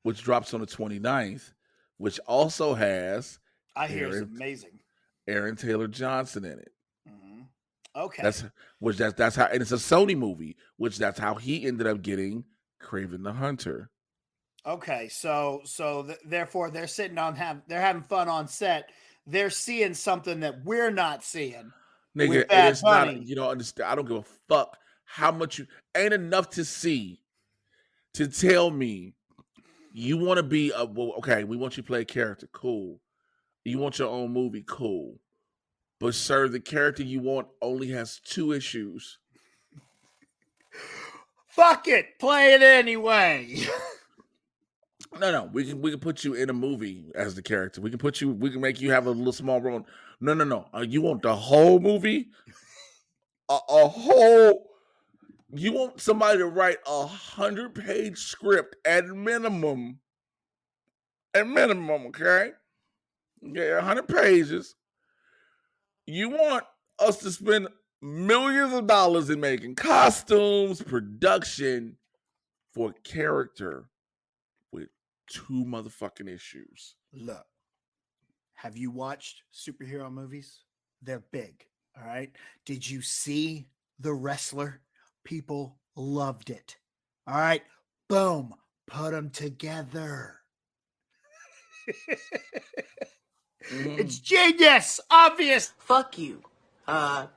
which drops on the 29th, which also has I hear it's amazing. Aaron Taylor Johnson in it. Mm-hmm. Okay. That's how, and it's a Sony movie, which that's how he ended up getting Kraven the Hunter. Okay, so therefore they're they're having fun on set. They're seeing something that we're not seeing. Nigga, and it's not, you don't understand. I don't give a fuck how much ain't enough to see to tell me you want to be okay, we want you to play a character, cool. You want your own movie, cool. But sir, the character you want only has 2 issues. Fuck it, play it anyway. No, we can put you in a movie as the character. We can make you have a little small role. No. You want the whole movie? A whole. You want somebody to write 100-page script at minimum. At minimum, okay? Yeah, 100 pages. You want us to spend millions of dollars in making costumes, production for a character with 2 motherfucking issues. Look, have you watched superhero movies? They're big, all right? Did you see The Wrestler? People loved it. All right, boom, put them together. It's genius, obvious. Fuck you. I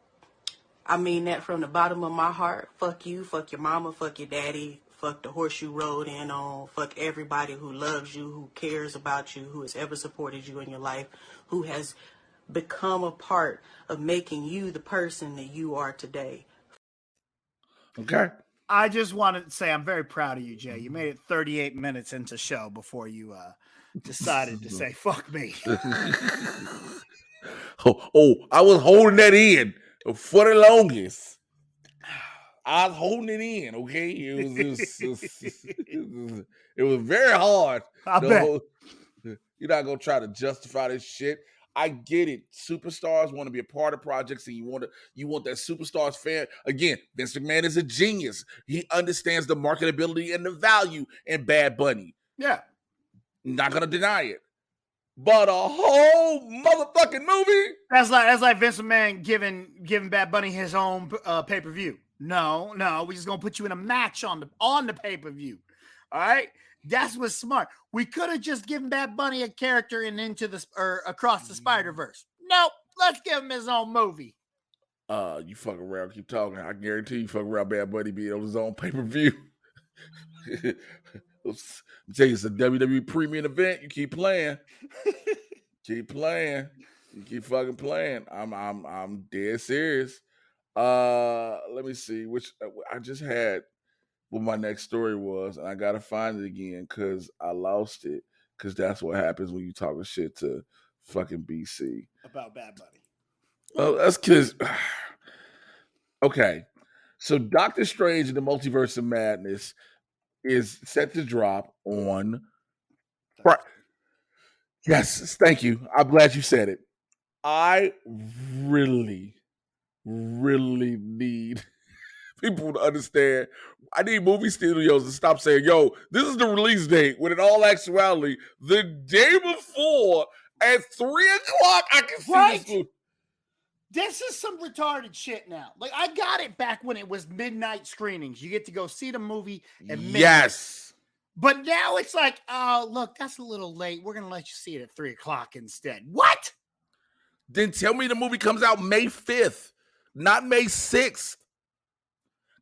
mean that from the bottom of my heart. Fuck you, fuck your mama, fuck your daddy, fuck the horse you rode in on, fuck everybody who loves you, who cares about you, who has ever supported you in your life, who has become a part of making you the person that you are today. Okay. I just wanted to say I'm very proud of you, Jay. You made it 38 minutes into show before you decided to say fuck me. I was holding that in for the longest. I was holding it in, okay? It was very hard. I bet. You're not gonna try to justify this shit. I get it. Superstars want to be a part of projects, and you want that superstars fan. Again, Vince McMahon is a genius. He understands the marketability and the value in Bad Bunny. Yeah. Not gonna deny it. But a whole motherfucking movie? That's like Vince McMahon giving Bad Bunny his own pay-per-view. No, we're just gonna put you in a match on the pay-per-view. All right. That's what's smart. We could have just given Bad Bunny a character in Across the Spider-Verse. Nope, let's give him his own movie. You fuck around, keep talking. I guarantee you fuck around Bad Bunny being on his own pay-per-view. I'm tell you, it's a WWE premium event. You keep playing. Keep playing. You keep fucking playing. I'm dead serious. Let me see. Which I just had what my next story was, and I gotta find it again because I lost it. Because that's what happens when you talking shit to fucking BC about Bad Bunny. Well, that's because. Okay, so Doctor Strange and the Multiverse of Madness is set to drop on. Yes, thank you. I'm glad you said it. I really, really need people to understand. I need movie studios to stop saying, "Yo, this is the release date," when in all actuality, the day before at 3:00, I can see this movie. This is some retarded shit now. Like, I got it back when it was midnight screenings. You get to go see the movie at midnight. Yes. But now it's like, oh, look, that's a little late. We're going to let you see it at 3:00 instead. What? Then tell me the movie comes out May 5th, not May 6th.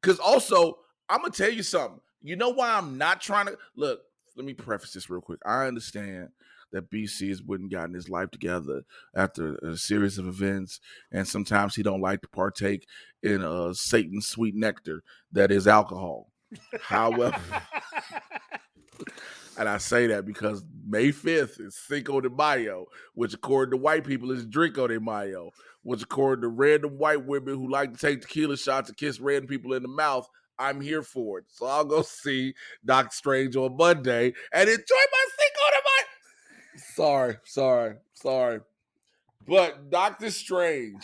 Because also, I'm going to tell you something. You know why I'm not trying to... Look, let me preface this real quick. I understand that BC has wouldn't gotten his life together after a series of events, and sometimes he don't like to partake in Satan's sweet nectar that is alcohol. However, and I say that because May 5th is Cinco de Mayo, which according to white people is Drinko de Mayo, which according to random white women who like to take tequila shots and kiss random people in the mouth, I'm here for it. So I'll go see Doctor Strange on Monday and enjoy my Cinco de Mayo. Sorry. But Doctor Strange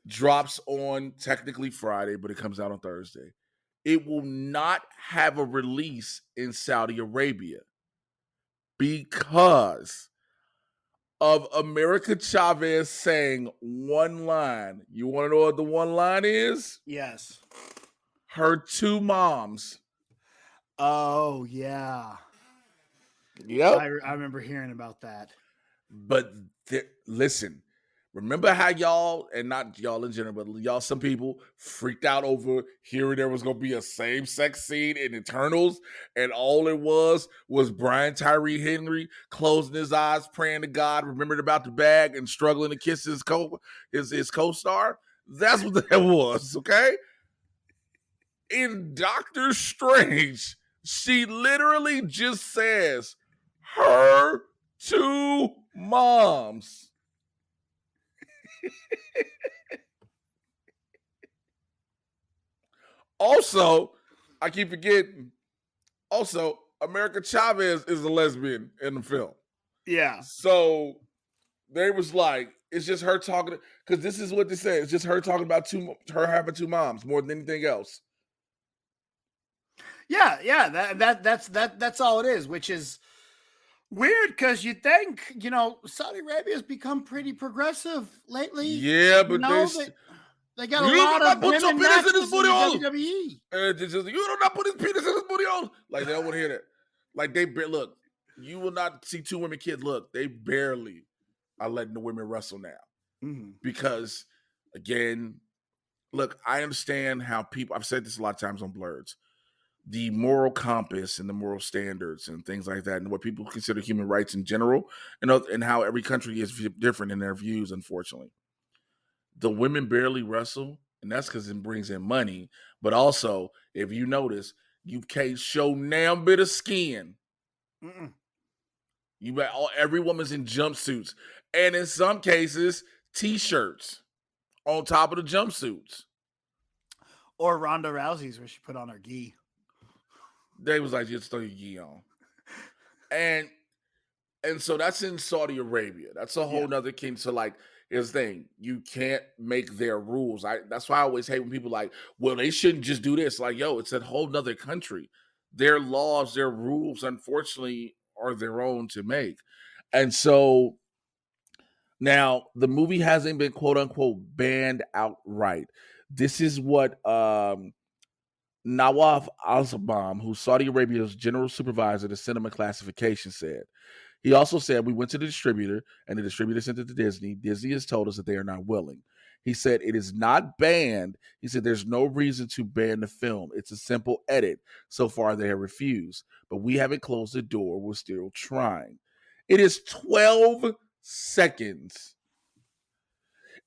drops on technically Friday, but it comes out on Thursday. It will not have a release in Saudi Arabia because of America Chavez saying one line. You want to know what the one line is? Yes. Her two moms. Oh, yeah. Yep. I remember hearing about that. But listen, remember how y'all, and not y'all in general, but y'all, some people freaked out over hearing there was going to be a same-sex scene in Eternals, and all it was Brian Tyree Henry closing his eyes, praying to God, remembered about the bag, and struggling to kiss his co-star? That's what that was, okay? In Doctor Strange, she literally just says, her two moms. Also, I keep forgetting. Also, America Chavez is a lesbian in the film. Yeah. So they was like, it's just her talking, because this is what they say. It's just her talking about her having two moms more than anything else. Yeah. That's all it is, which is weird because you think, Saudi Arabia has become pretty progressive lately. Yeah, but they got a lot of women matches in the WWE. You do not put his penis in his booty hole. Like, they don't want to hear that. Like, look, you will not see two women kids. Look, they barely are letting the women wrestle now. Mm-hmm. Because, again, look, I understand how people, I've said this a lot of times on Blurs, the moral compass and the moral standards and things like that, and what people consider human rights in general, and how every country is different in their views, unfortunately. The women barely wrestle, and that's because it brings in money. But also, if you notice, you can't show damn bit of skin. Mm-mm. Every woman's in jumpsuits, and in some cases, t-shirts on top of the jumpsuits. Or Ronda Rousey's where she put on her gi. They was like, just throw your gi on. And so that's in Saudi Arabia. That's a whole nother king. So, like, here's the thing. You can't make their rules. That's why I always hate when people like, well, they shouldn't just do this. Like, yo, it's a whole nother country. Their laws, their rules, unfortunately, are their own to make. And so now the movie hasn't been quote unquote banned outright. This is what Nawaf Al-Sabam, who's Saudi Arabia's general supervisor of cinema classification, said. He also said, we went to the distributor, and the distributor sent it to Disney. Disney has told us that they are not willing. He said, it is not banned. He said, there's no reason to ban the film. It's a simple edit. So far, they have refused. But we haven't closed the door. We're still trying. It is 12 seconds.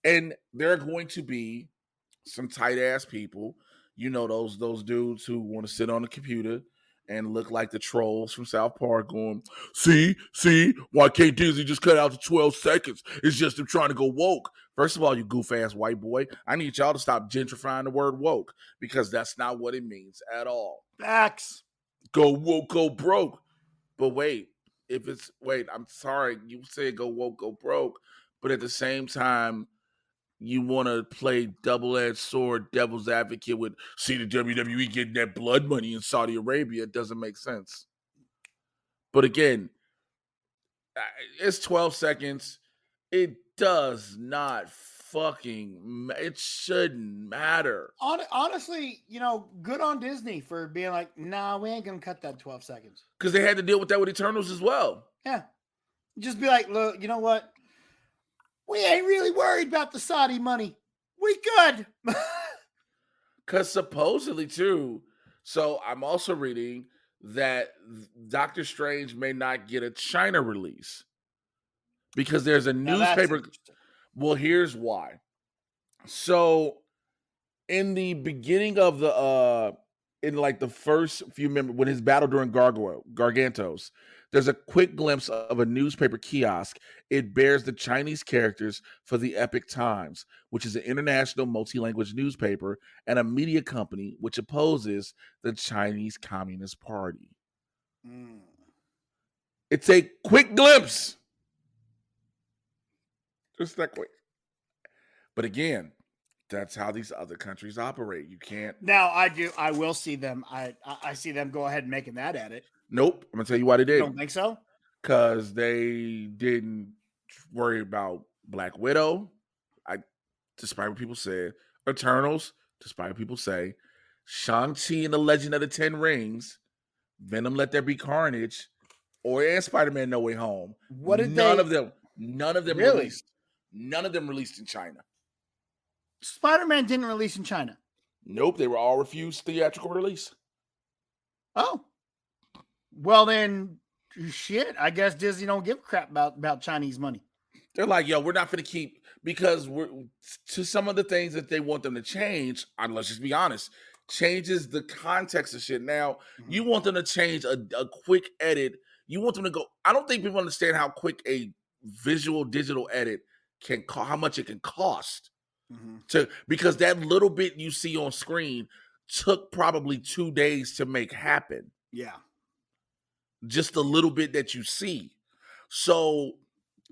And there are going to be some tight-ass people You know those dudes who want to sit on the computer and look like the trolls from South Park going, see, why can't Disney just cut out to 12 seconds? It's just them trying to go woke. First of all, you goof ass white boy, I need y'all to stop gentrifying the word woke because that's not what it means at all. Facts. Go woke, go broke. But wait, I'm sorry, you say go woke, go broke, but at the same time, you want to play double-edged sword, devil's advocate with, see the WWE getting that blood money in Saudi Arabia. It doesn't make sense. But again, it's 12 seconds. It does not it shouldn't matter. Honestly, good on Disney for being like, nah, we ain't going to cut that 12 seconds. Because they had to deal with that with Eternals as well. Yeah. Just be like, look, you know what? We ain't really worried about the Saudi money. We good. Because supposedly, too, so I'm also reading that Doctor Strange may not get a China release. Because there's a newspaper. Well, here's why. So, in the beginning of in like the first few minutes, when his battle during Gargantos, there's a quick glimpse of a newspaper kiosk. It bears the Chinese characters for the Epic Times, which is an international multi-language newspaper and a media company which opposes the Chinese Communist Party. It's a quick glimpse. Just that quick. But again, that's how these other countries operate. You can't. Now, I will see them. I see them go ahead and making that edit. Nope. I'm going to tell you why they did. You don't think so? Because they didn't worry about Black Widow, despite what people said. Eternals, despite what people say. Shang-Chi and the Legend of the Ten Rings. Venom, Let There Be Carnage. And Spider-Man No Way Home. None of them really? released. None of them released in China. Spider-Man didn't release in China. Nope, they were all refused theatrical release. Oh. Well then, shit, I guess Disney don't give a crap about Chinese money. They're like, yo, we're not going to keep, because to some of the things that they want them to change, let's just be honest, changes the context of shit. Now, you want them to change a quick edit. You want them to go, I don't think people understand how quick a visual digital edit how much it can cost. Because that little bit you see on screen took probably 2 days to make happen. Yeah. Just a little bit that you see. So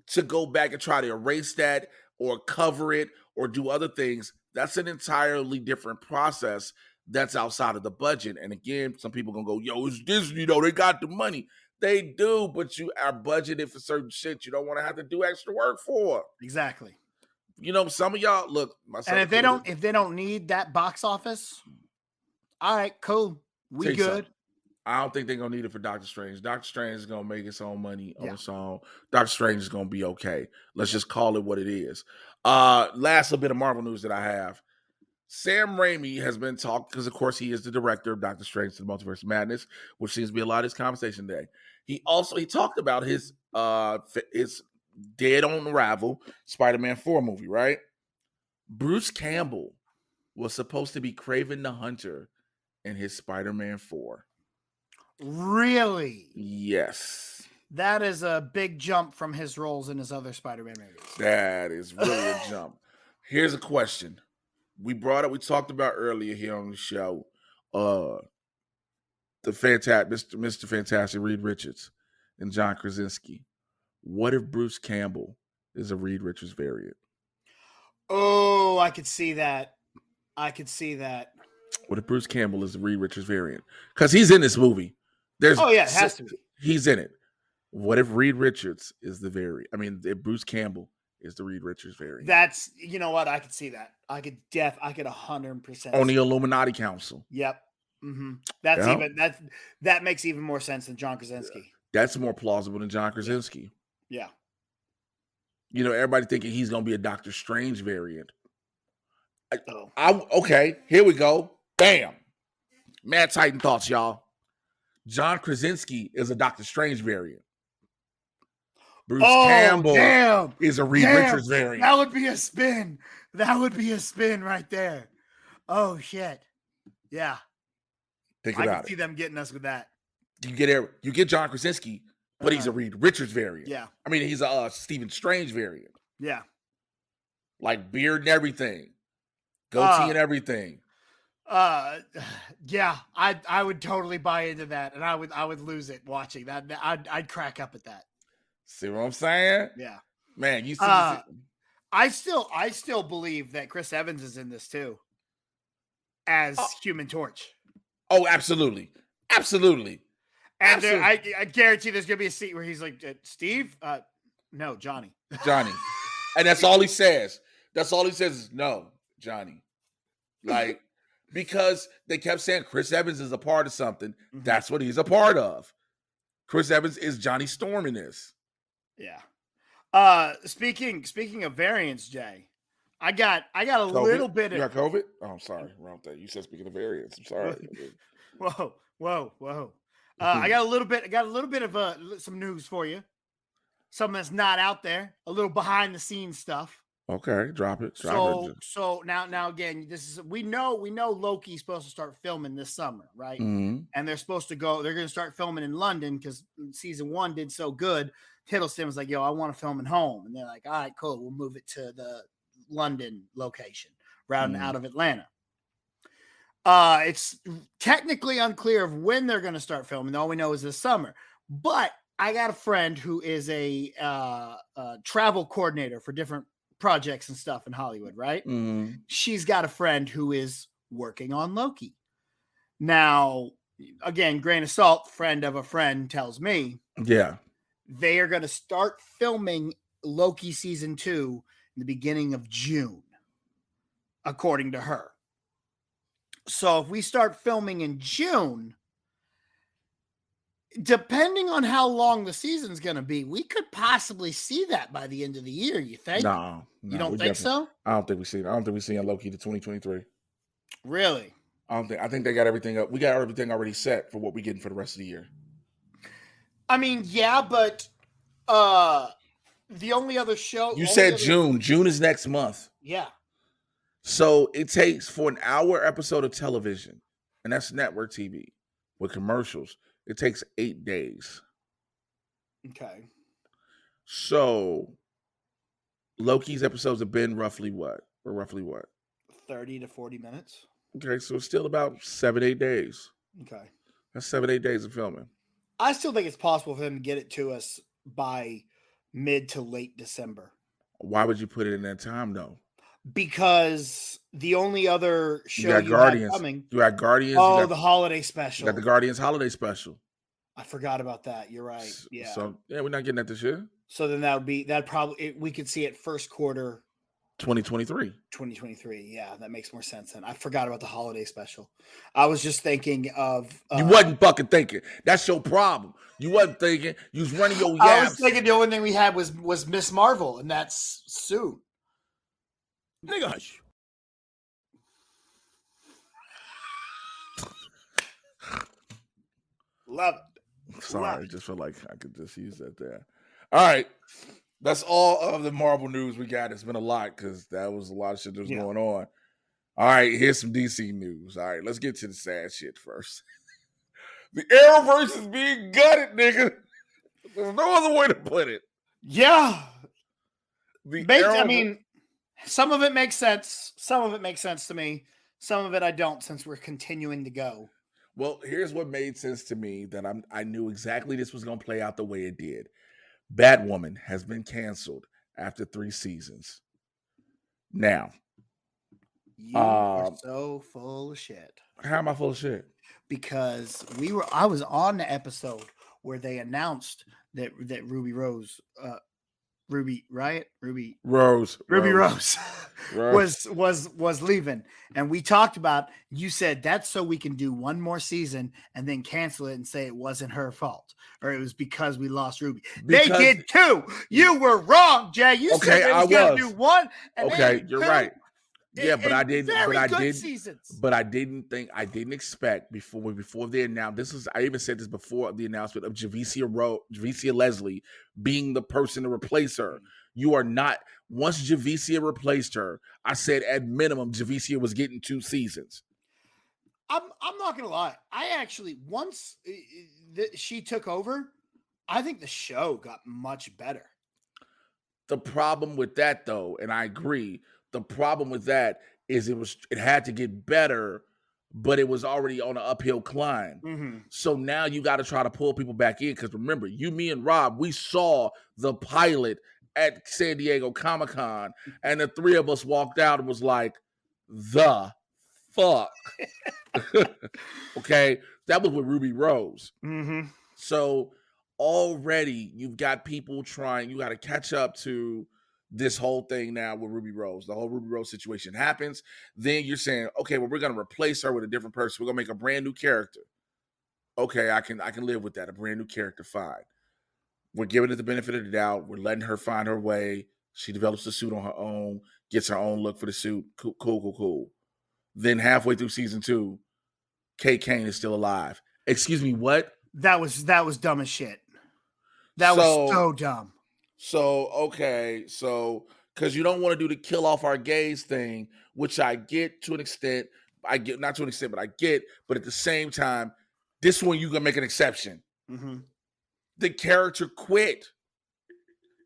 to go back and try to erase that or cover it or do other things, that's an entirely different process that's outside of the budget. And again, some people gonna go, yo, it's Disney, they got the money. They do, but you are budgeted for certain shit you don't want to have to do extra work for. Exactly. Some of y'all look. And if they don't need that box office, all right, cool, we good. I don't think they're gonna need it for Doctor Strange. Doctor Strange is gonna make its own money on its own. Doctor Strange is gonna be okay. Let's just call it what it is. Last little bit of Marvel news that I have. Sam Raimi has been talking, because of course he is the director of Doctor Strange to the Multiverse of Madness, which seems to be a lot of his conversation today. He talked about his dead on arrival Spider-Man 4 movie, right? Bruce Campbell was supposed to be Kraven the Hunter in his Spider-Man 4. Really? Yes. That is a big jump from his roles in his other Spider-Man movies. That is really a jump. Here's a question. We talked about earlier here on the show, Mr. Fantastic Reed Richards and John Krasinski. What if Bruce Campbell is a Reed Richards variant? Oh, I could see that. What if Bruce Campbell is the Reed Richards variant? Because he's in this movie. It has to be. He's in it. What if Reed Richards is the variant? If Bruce Campbell is the Reed Richards variant. That's, you know what? I could see that. I could 100% on the Illuminati Council. Yep. Mm-hmm. That makes even more sense than John Krasinski. That's more plausible than John Krasinski. Yeah. Everybody thinking he's going to be a Doctor Strange variant. Okay, here we go. Bam. Mad Titan thoughts, y'all. John Krasinski is a Doctor Strange variant. Bruce Campbell is a Reed Richards variant. That would be a spin. That would be a spin right there. Oh, shit. Yeah. Think I about can see it. them getting us with that. You get John Krasinski, but he's a Reed Richards variant. Yeah. I mean, he's a Stephen Strange variant. Yeah. Like beard and everything. Goatee and everything. Yeah, I would totally buy into that, and I would lose it watching that. I'd crack up at that. See what I'm saying? Yeah. Man, you see I still believe that Chris Evans is in this too. As Human Torch. Oh, absolutely. Absolutely. And I guarantee there's gonna be a scene where he's like, Steve? No, Johnny. Johnny. And that's all he says. That's all he says is no, Johnny. Like, because they kept saying Chris Evans is a part of something. Mm-hmm. That's what he's a part of. Chris Evans is Johnny Storm in this. Yeah. Speaking of variants, Jay, I got a COVID? little bit of You got COVID? Oh, I'm sorry. Wrong thing. You said speaking of variants. I'm sorry. Whoa. I got a little bit of some news for you. Something that's not out there. A little behind the scenes stuff. Okay, drop it. So now again, we know Loki's supposed to start filming this summer, right? Mm-hmm. And they're going to start filming in London because season 1 did so good. Hiddleston was like, yo, I want to film at home. And they're like, all right, cool. We'll move it to the London location, routing out of Atlanta. It's technically unclear of when they're going to start filming. All we know is this summer. But I got a friend who is a travel coordinator for different projects and stuff in Hollywood, right? Mm-hmm. She's got a friend who is working on Loki. Now, again, grain of salt, friend of a friend tells me. Yeah. They are going to start filming Loki season 2 in the beginning of June, according to her. So if we start filming in June, depending on how long the season's going to be, we could possibly see that by the end of the year. You think? No, you don't think so? I don't think we see it. I don't think we see Loki to 2023. Really? I think they got everything up. We got everything already set for what we're getting for the rest of the year. I mean, yeah, but the only other show you said June. June is next month. Yeah. So it takes for an hour episode of television, and that's network TV with commercials. It takes 8 days. Okay. So Loki's episodes have been roughly what? 30 to 40 minutes. Okay, so it's still about 7-8 days. Okay. That's 7-8 days of filming. I still think it's possible for them to get it to us by mid to late December. Why would you put it in that time though? Because the only other show you got Guardians. You got Guardians. Oh, the holiday special. You got the Guardians holiday special. I forgot about that. You're right. Yeah. So yeah, we're not getting that this year. So then we could see it first quarter 2023. 2023. Yeah, that makes more sense then. I forgot about the holiday special. I was just thinking of you wasn't fucking thinking. That's your problem. You wasn't thinking. You was running your yaps. I was thinking the only thing we had was Miss Marvel, and that's soon. Nigga, hush. Love it. Sorry, I just feel like I could just use that there. All right. That's all of the Marvel news we got. It's been a lot because that was a lot of shit that was going on. All right, here's some DC news. All right, let's get to the sad shit first. The Arrowverse is being gutted, nigga. There's no other way to put it. Yeah. I mean, some of it makes sense. Some of it makes sense to me. Some of it I don't, since we're continuing to go. Well, here's what made sense to me that I knew exactly this was going to play out the way it did. Batwoman has been canceled after 3 seasons. Now, you are so full of shit. How am I full of shit? Because I was on the episode where they announced that Ruby Rose was leaving, and we talked about. You said that's so we can do one more season and then cancel it and say it wasn't her fault or it was because we lost Ruby. They did 2. You were wrong, Jay. You said they was gonna do 1. And okay, you're 2. right. Yeah, but I didn't. But I didn't expect before they announced. I even said this before the announcement of Javicia Leslie being the person to replace her. You are not. Once Javicia replaced her, I said at minimum Javicia was getting 2 seasons. I'm not gonna lie. I actually once she took over, I think the show got much better. The problem with that, though, and I agree, the problem with that is it had to get better, but it was already on an uphill climb. Mm-hmm. So now you got to try to pull people back in because remember, you, me, and Rob, we saw the pilot at San Diego Comic-Con, and the three of us walked out and was like, the fuck. Okay, that was with Ruby Rose. Mm-hmm. So already you've got people trying, you got to catch up to this whole thing now with Ruby Rose. The whole Ruby Rose situation happens. Then you're saying, okay, well, we're going to replace her with a different person. We're going to make a brand new character. Okay, I can live with that. A brand new character, fine. We're giving it the benefit of the doubt. We're letting her find her way. She develops the suit on her own, gets her own look for the suit. Cool. Then halfway through season 2, Kate Kane is still alive. Excuse me, what? That was dumb as shit. That was so dumb. So, okay, because you don't want to do the kill off our gays thing, which I get to an extent. I get, not to an extent, but I get. But at the same time, this one you gonna make an exception. Mm-hmm. The character quit.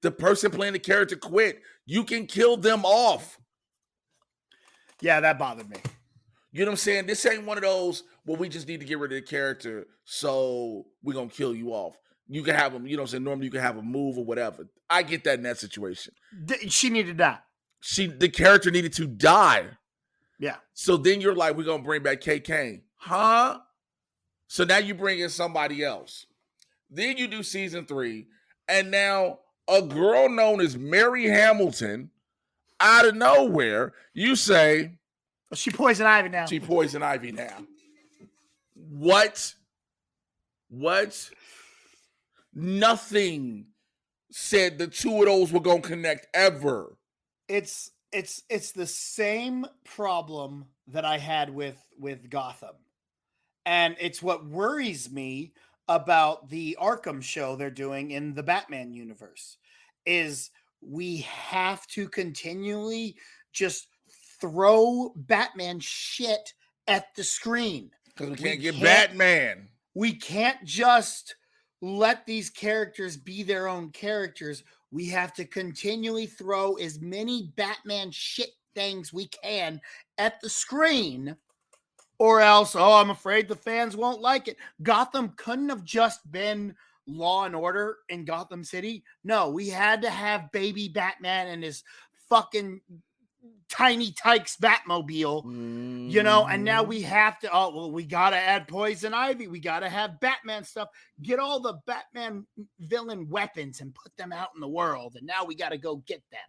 The person playing the character quit. You can kill them off. Yeah, that bothered me. You know what I'm saying? This ain't one of those, well, we just need to get rid of the character, so we're going to kill you off. You can have them, you know what I'm saying? Normally you can have a move or whatever. I get that in that situation. She needed that. The character needed to die. Yeah. So then you're like, we're going to bring back Kate Kane. Huh? So now you bring in somebody else. Then you do season 3, and now a girl known as Mary Hamilton, out of nowhere, you say, she Poison Ivy now. She Poison Ivy now. What? Nothing said the two of those were gonna connect ever. It's the same problem that I had with Gotham, and it's what worries me about the Arkham show they're doing in the Batman universe. Is we have to continually just throw Batman shit at the screen. Because we can't get Batman. We can't just let these characters be their own characters. We have to continually throw as many Batman shit things we can at the screen, or else, I'm afraid the fans won't like it. Gotham couldn't have just been Law and Order in Gotham City. No, we had to have baby Batman and his fucking Tiny Tykes Batmobile, you know, and now we have to, we got to add Poison Ivy. We got to have Batman stuff. Get all the Batman villain weapons and put them out in the world. And now we got to go get them.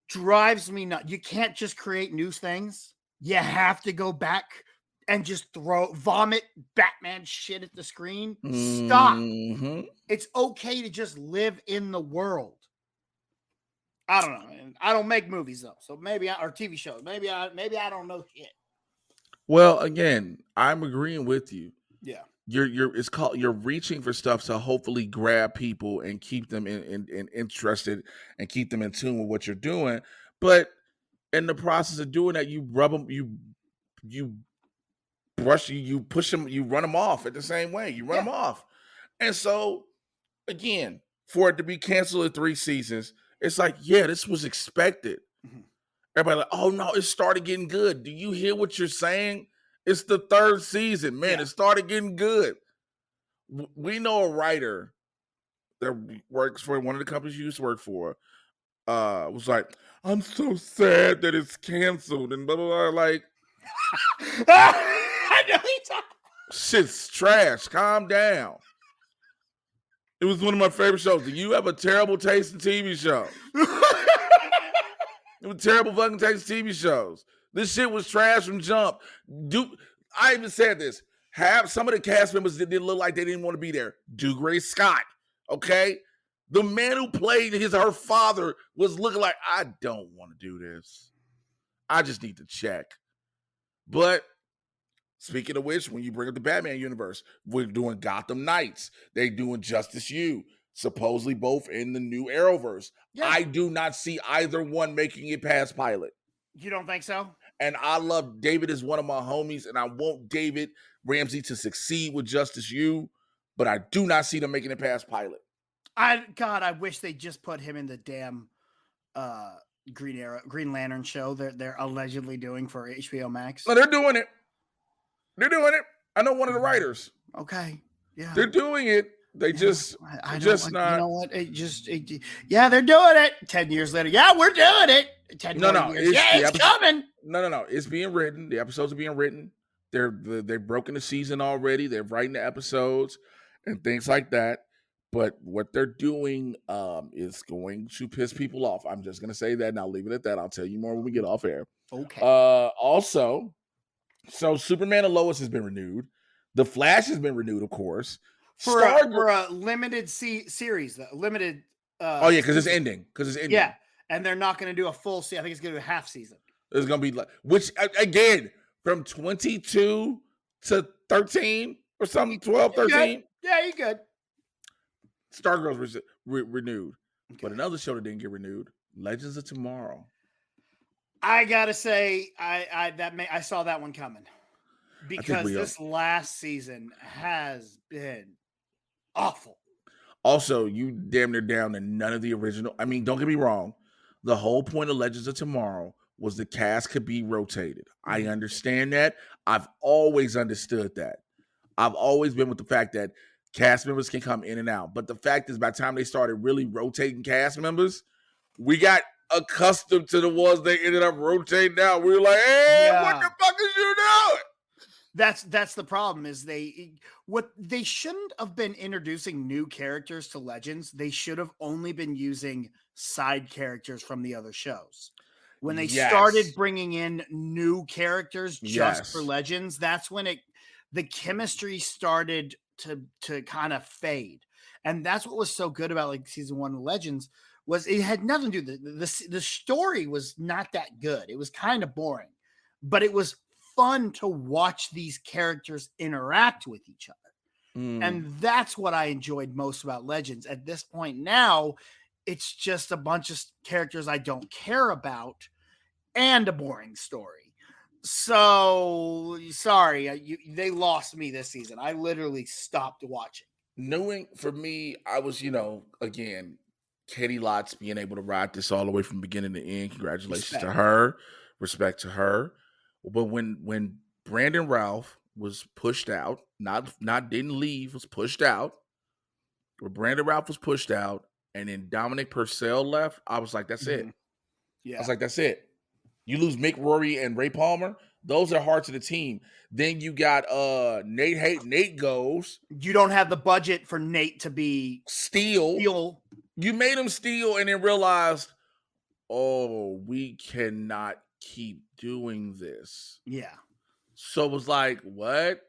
Drives me nuts. You can't just create new things. You have to go back and just vomit Batman shit at the screen. Stop. It's okay to just live in the world. I don't know. I don't make movies though, so maybe or TV shows. Maybe I don't know shit. Well, again, I'm agreeing with you. Yeah, you're reaching for stuff to hopefully grab people and keep them in interested and keep them in tune with what you're doing. But in the process of doing that, you rub them, you brush, you push them, you run them off at the same way. You run them off, and so again, for it to be canceled in 3 seasons. It's like, yeah, this was expected. Mm-hmm. Everybody like, oh no, it started getting good. Do you hear what you're saying? It's the 3rd season, man. It started getting good. We know a writer that works for one of the companies you used to work for. Was like, I'm so sad that it's canceled and blah blah blah. Like, I know he's talking. Shit's trash. Calm down. It was one of my favorite shows. Do you have a terrible taste in TV shows? It was terrible fucking taste in TV shows. This shit was trash from jump. I even said this. Some of the cast members didn't look like they didn't want to be there. Dougray Scott, okay? The man who played her father was looking like, I don't want to do this. I just need to check. But speaking of which, when you bring up the Batman universe, we're doing Gotham Knights. They're doing Justice U, supposedly both in the new Arrowverse. Yeah. I do not see either one making it past pilot. You don't think so? And I love David as one of my homies, and I want David Ramsey to succeed with Justice U, but I do not see them making it past pilot. I wish they just put him in the damn Green Lantern show they're allegedly doing for HBO Max. No, they're doing it. They're doing it. I know one of the writers. Okay. Yeah. They're doing it. They just not. You know what? Yeah, they're doing it. 10 years later. Yeah, we're doing it. 10 years. It's coming. No. It's being written. The episodes are being written. They've broken the season already. They're writing the episodes and things like that. But what they're doing is going to piss people off. I'm just gonna say that, and I'll leave it at that. I'll tell you more when we get off air. Okay. Also, so Superman and Lois has been renewed. The Flash has been renewed, of course. For a limited series, limited. Because it's ending. Yeah, and they're not going to do a full season. I think it's going to do a half season. It's going to be which again from 22 to 13 or something, 12, 13. Yeah, you good. Stargirl's renewed, but another show that didn't get renewed, Legends of Tomorrow. I gotta say, I saw that one coming because this last season has been awful. Also, you damn near down to none of the original. I mean, don't get me wrong. The whole point of Legends of Tomorrow was the cast could be rotated. I understand that. I've always understood that. I've always been with the fact that cast members can come in and out. But the fact is, by the time they started really rotating cast members, we got accustomed to the ones they ended up rotating out. We were like, hey, what the fuck is you doing? That's the problem is they shouldn't have been introducing new characters to Legends. They should have only been using side characters from the other shows. When they started bringing in new characters just for Legends, that's when the chemistry started to kind of fade. And that's what was so good about like season 1 of Legends was it had nothing to do. The story was not that good. It was kind of boring, but it was fun to watch these characters interact with each other. And that's what I enjoyed most about Legends. At this point now, it's just a bunch of characters I don't care about and a boring story. So sorry, they lost me this season. I literally stopped watching. Knowing for me, I was, again, Katie Lotz being able to ride this all the way from beginning to end. Congratulations to her. Respect to her. But when Brandon Routh was pushed out, not didn't leave, was pushed out. When Brandon Routh was pushed out, and then Dominic Purcell left, I was like, that's it. Yeah. I was like, that's it. You lose Mick Rory and Ray Palmer. Those are hearts of the team. Then you got Nate goes. You don't have the budget for Nate to be Steel. You made him Steel and then realized, oh, we cannot keep doing this. Yeah. So it was like, what?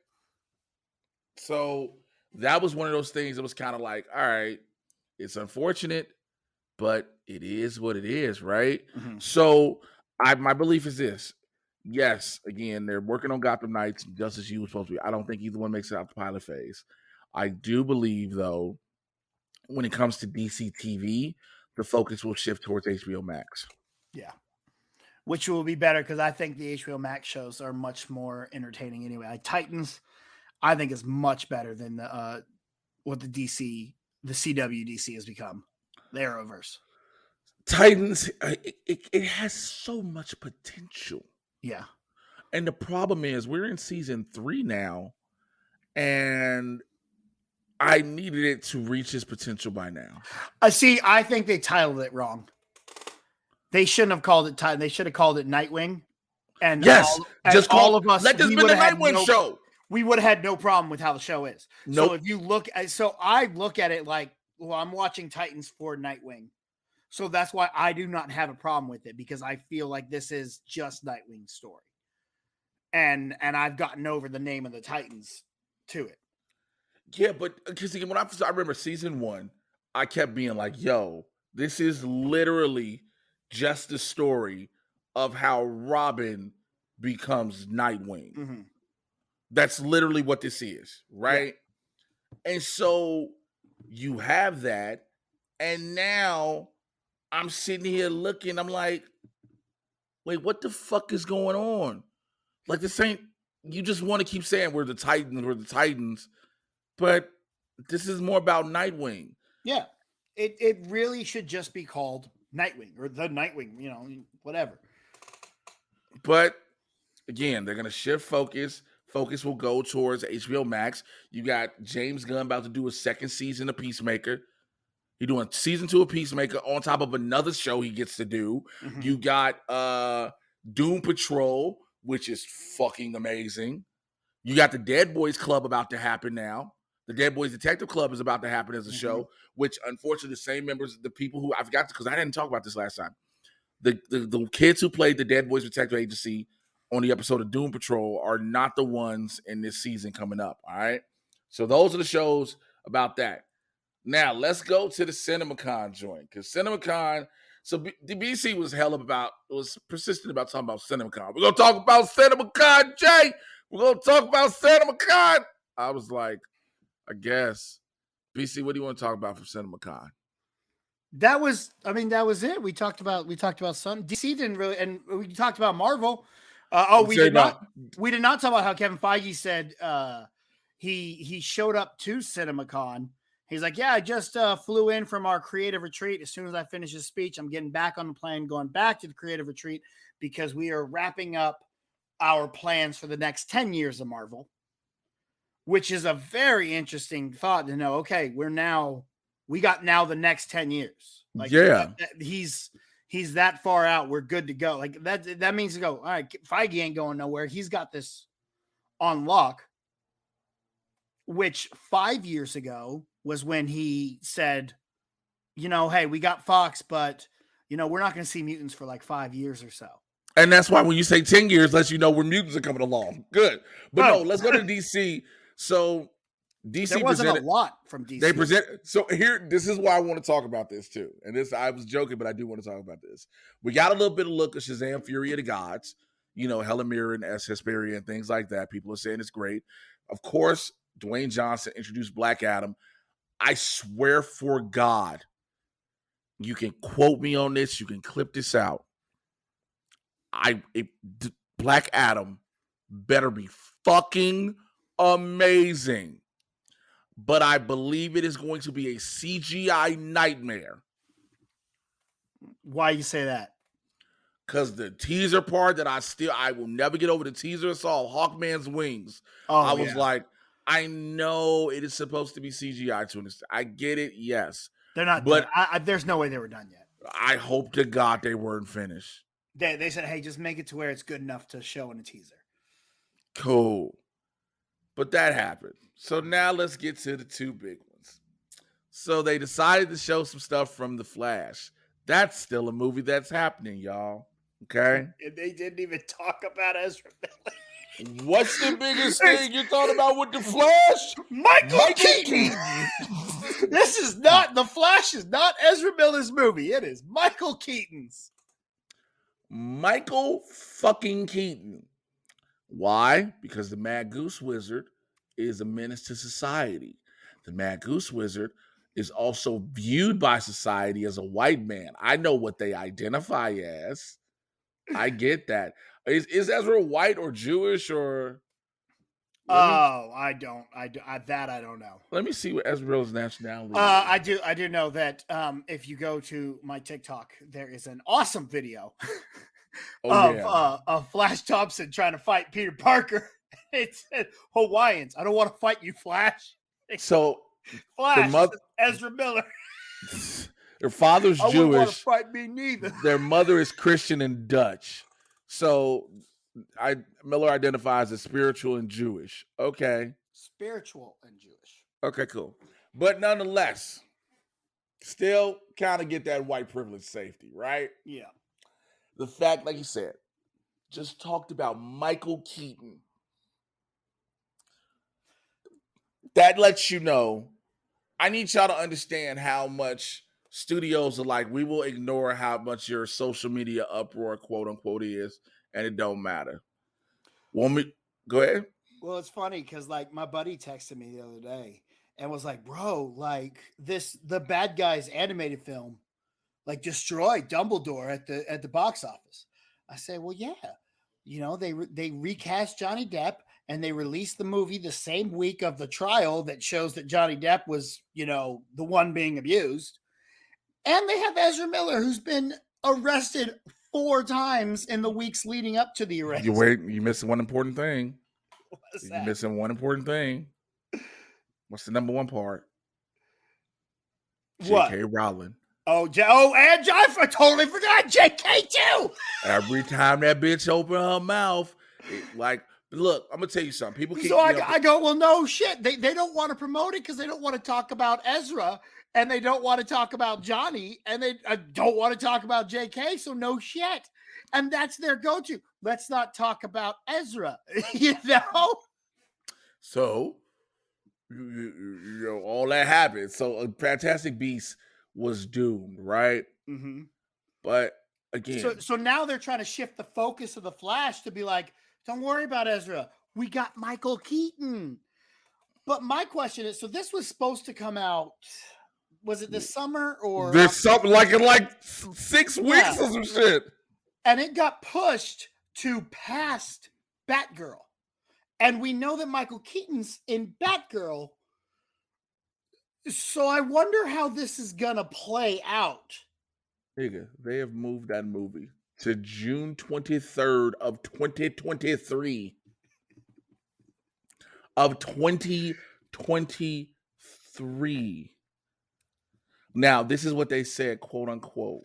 So that was one of those things that was kind of like, all right, it's unfortunate, but it is what it is, right? Mm-hmm. So my belief is this. Yes, again, they're working on Gotham Knights just as you were supposed to be. I don't think either one makes it out the pilot phase. I do believe, though, when it comes to DC TV, the focus will shift towards HBO Max. Yeah. Which will be better because I think the HBO Max shows are much more entertaining anyway. Like Titans, I think is much better than what the CW DC has become. The Arrowverse. Titans, it has so much potential. Yeah. And the problem is we're in season 3 now, and I needed it to reach its potential by now. I think they titled it wrong. They shouldn't have called it Titan. They should have called it Nightwing. And yes, all of us. Let this be the Nightwing show. We would have had no problem with how the show is. Nope. So if you look at, I look at it like, well, I'm watching Titans for Nightwing. So that's why I do not have a problem with it because I feel like this is just Nightwing's story. And I've gotten over the name of the Titans to it. Yeah, but because when I remember season 1, I kept being like, yo, this is literally just the story of how Robin becomes Nightwing. Mm-hmm. That's literally what this is, right? Yeah. And so you have that, and now I'm sitting here looking, I'm like, wait, what the fuck is going on? Like this ain't. You just want to keep saying we're the Titans, but this is more about Nightwing. Yeah, it really should just be called Nightwing or the Nightwing. You know, whatever. But again, they're gonna shift focus. Focus will go towards HBO Max. You got James Gunn about to do a second season of Peacemaker. He's doing season 2 of Peacemaker on top of another show he gets to do. Mm-hmm. You got Doom Patrol, which is fucking amazing. You got the Dead Boys Club about to happen now. The Dead Boys Detective Club is about to happen as a show, which unfortunately the same members, the people who I forgot because I didn't talk about this last time. The kids who played the Dead Boys Detective Agency on the episode of Doom Patrol are not the ones in this season coming up. All right. So those are the shows about that. Now let's go to the CinemaCon joint because CinemaCon. So the BC was persistent about talking about CinemaCon. We're gonna talk about CinemaCon, Jay. We're gonna talk about CinemaCon. I was like, I guess. BC, what do you want to talk about from CinemaCon? That was it. We talked about some DC didn't really, and we talked about Marvel. We did not talk about how Kevin Feige said he showed up to CinemaCon. He's like, yeah, I just flew in from our creative retreat. As soon as I finish his speech, I'm getting back on the plane, going back to the creative retreat because we are wrapping up our plans for the next 10 years of Marvel, which is a very interesting thought to know. Okay, we got the next 10 years. Like, yeah, he's that far out. We're good to go. Like that means to go. All right, Feige ain't going nowhere. He's got this on lock. Which 5 years ago was when he said, hey, we got Fox, but we're not going to see mutants for like 5 years or so. And that's why when you say 10 years, lets you know where mutants are coming along. Good. But no, let's go to DC. So DC there wasn't a lot from DC. They present. So here, this is why I want to talk about this too. And this, I was joking, but I do want to talk about this. We got a little bit of look of Shazam: Fury of the Gods. Helen Mirren as Hesperia and things like that. People are saying it's great. Of course, Dwayne Johnson introduced Black Adam. I swear for God, you can quote me on this. You can clip this out. Black Adam better be fucking amazing. But I believe it is going to be a CGI nightmare. Why you say that? Because the teaser part that I will never get over the teaser I saw Hawkman's wings. I was like, I know it is supposed to be CGI to understand. I get it, yes. They're not, but there's no way they were done yet. I hope to God they weren't finished. They said, hey, just make it to where it's good enough to show in a teaser. Cool. But that happened. So now let's get to the two big ones. So they decided to show some stuff from The Flash. That's still a movie that's happening, y'all. Okay? And they didn't even talk about Ezra Miller. What's the biggest thing you're talking about with The Flash? Michael Keaton! This is not, The Flash is not Ezra Miller's movie. It is Michael Keaton's. Michael fucking Keaton. Why? Because the Mad Goose Wizard is a menace to society. The Mad Goose Wizard is also viewed by society as a white man. I know what they identify as. I get that. Is Ezra white or Jewish or? I don't know. Let me see what Ezra's nationality is. I do know that if you go to my TikTok, there is an awesome video of Flash Thompson trying to fight Peter Parker. It said Hawaiians. I don't want to fight you, Flash. So Flash, Ezra Miller. Their father's I Jewish. wouldn't want to fight me neither. Their mother is Christian and Dutch. So Miller identifies as spiritual and Jewish. Okay. Spiritual and Jewish. Okay, cool. But nonetheless, still kind of get that white privilege safety, right? Yeah. The fact, like you said, just talked about Michael Keaton. That lets you know, I need y'all to understand how much studios are like, we will ignore how much your social media uproar, quote unquote, is, and it don't matter. Go ahead. Well, it's funny because like my buddy texted me the other day and was like, bro, like the Bad Guys animated film like destroyed Dumbledore at the box office. I say, well, yeah. They recast Johnny Depp and they released the movie the same week of the trial that shows that Johnny Depp was, the one being abused. And they have Ezra Miller, who's been arrested 4 times in the weeks leading up to the arrest. You missing one important thing. What's You're that? missing one important thing. What's the number one part? What? J.K. Rowling. And I totally forgot J.K. too. Every time that bitch open her mouth, look, I'm gonna tell you something. People keep. So I go, well, no shit. They don't want to promote it because they don't want to talk about Ezra and they don't want to talk about Johnny and they don't want to talk about J.K. So no shit. And that's their go-to. Let's not talk about Ezra. So, all that happened. So, a Fantastic Beasts was doomed, right? Mm-hmm. But again, so now they're trying to shift the focus of the Flash to be like, don't worry about Ezra. We got Michael Keaton. But my question is, so this was supposed to come out. Was it this summer or there's something like 6 weeks or some shit? And it got pushed to past Batgirl. And we know that Michael Keaton's in Batgirl. So I wonder how this is going to play out. Nigga, they have moved that movie to June 23rd of 2023. Of 2023. Now, this is what they said, quote unquote.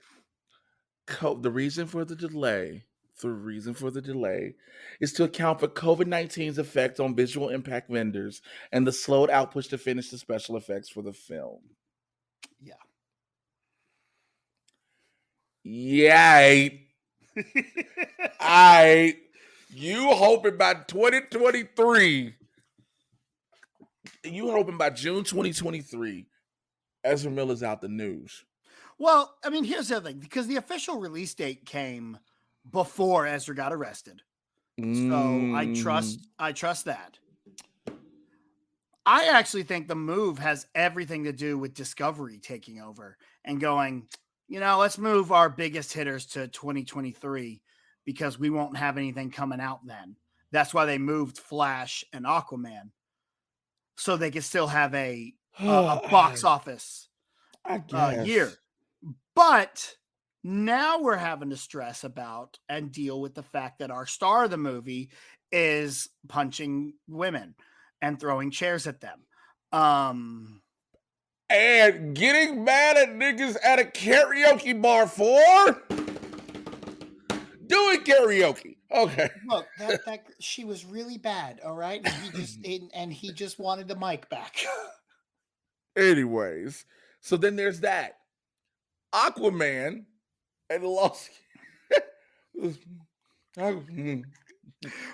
The reason for the delay is to account for COVID-19's effect on visual impact vendors and the slowed outputs to finish the special effects for the film. Yeah. Yay. You hoping by 2023, you hoping by June 2023, Ezra Miller's out the news. Well, I mean, here's the other thing, because the official release date came before Ezra got arrested. So I trust that. I actually think the move has everything to do with Discovery taking over and going, let's move our biggest hitters to 2023 because we won't have anything coming out then. That's why they moved Flash and Aquaman so they could still have a box office year. But now we're having to stress about and deal with the fact that our star of the movie is punching women and throwing chairs at them. And getting mad at niggas at a karaoke bar for doing karaoke. Okay. Look, that she was really bad, all right? And he just wanted the mic back. Anyways, so then there's that. Aquaman and Lost.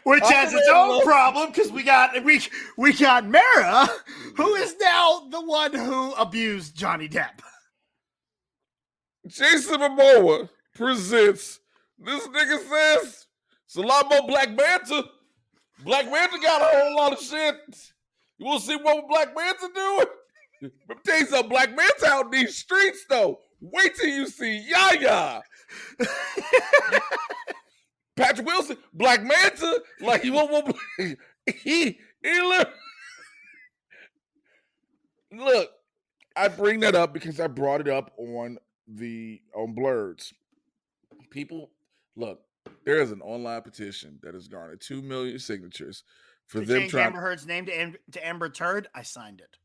Which has its own problem because we got Mara, who is now the one who abused Johnny Depp. Jason Momoa presents. This nigga says it's a lot more Black Manta. Black Manta got a whole lot of shit. You want to see what Black Manta doing? Let me tell you something. Black Manta out in these streets though. Wait till you see Yaya. Patrick Wilson, Black Manta, like he won't he look. I bring that up because I brought it up on Blurds. People, look, there is an online petition that has garnered 2 million signatures for to them change trying Amber Heard's name to Amber Turd. I signed it.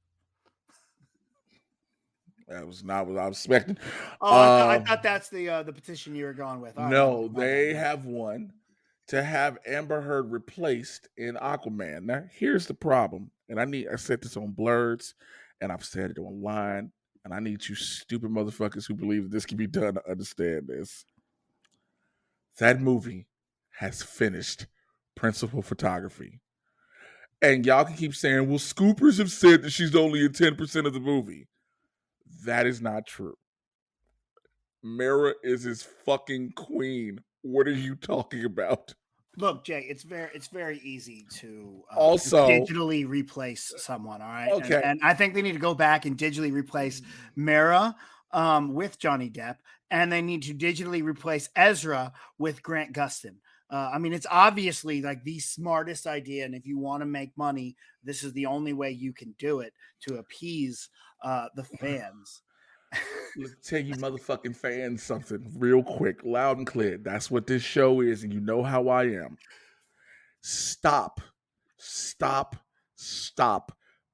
That was not what I was expecting. I thought that's the petition you were going with. No, they have one to have Amber Heard replaced in Aquaman. Now, here's the problem, and I said this on Blurds, and I've said it online, and I need you stupid motherfuckers who believe that this can be done to understand this. That movie has finished principal photography. And y'all can keep saying, well, Scoopers have said that she's only in 10% of the movie. That is not true. Mara is his fucking queen. What are you talking about? Look, Jay, it's very easy to also digitally replace someone. All right. Okay. And I think they need to go back and digitally replace Mara with Johnny Depp and they need to digitally replace Ezra with Grant Gustin. I mean, it's obviously like the smartest idea, and if you want to make money, this is the only way you can do it to appease the fans. Let's tell you motherfucking fans something real quick, loud and clear. That's what this show is, and you know how I am. Stop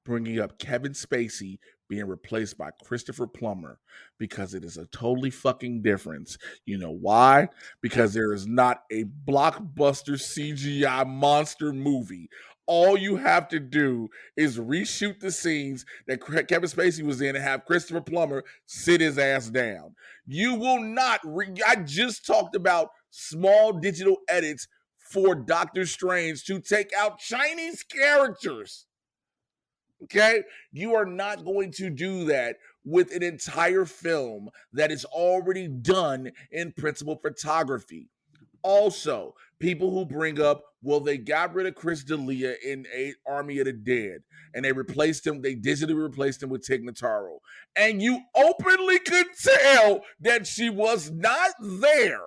bringing up Kevin Spacey being replaced by Christopher Plummer, because it is a totally fucking difference. You know why? Because there is not a blockbuster CGI monster movie. All you have to do is reshoot the scenes that Kevin Spacey was in and have Christopher Plummer sit his ass down. You will not. I just talked about small digital edits for Doctor Strange to take out Chinese characters. Okay? You are not going to do that with an entire film that is already done in principal photography. Also, people who bring up, well, they got rid of Chris D'Elia in Army of the Dead, and they digitally replaced him with Tig Notaro. And you openly could tell that she was not there.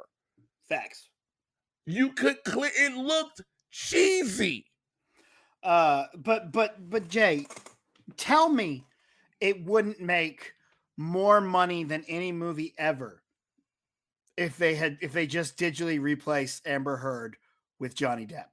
Facts. You could it looked cheesy. But Jay, tell me it wouldn't make more money than any movie ever if they just digitally replaced Amber Heard with Johnny Depp.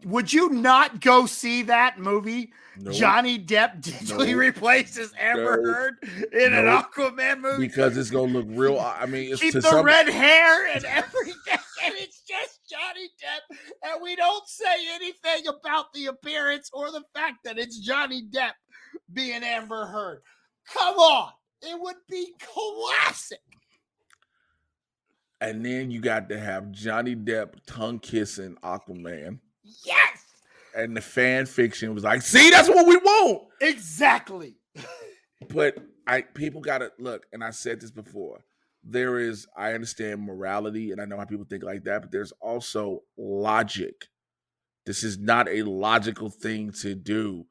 Would you not go see that movie? Nope. Johnny Depp digitally replaces Amber Heard in an Aquaman movie? Because it's gonna look real. I mean, it's keep the red hair and everything, and it's just Johnny Depp, and we don't say anything about the appearance or the fact that it's Johnny Depp being Amber Heard. Come on, it would be classic. And then you got to have Johnny Depp tongue kissing Aquaman. Yes. And the fan fiction was like, see, that's what we want. Exactly. But people gotta look, and I said this before. I understand morality, and I know how people think like that, but there's also logic. This is not a logical thing to do.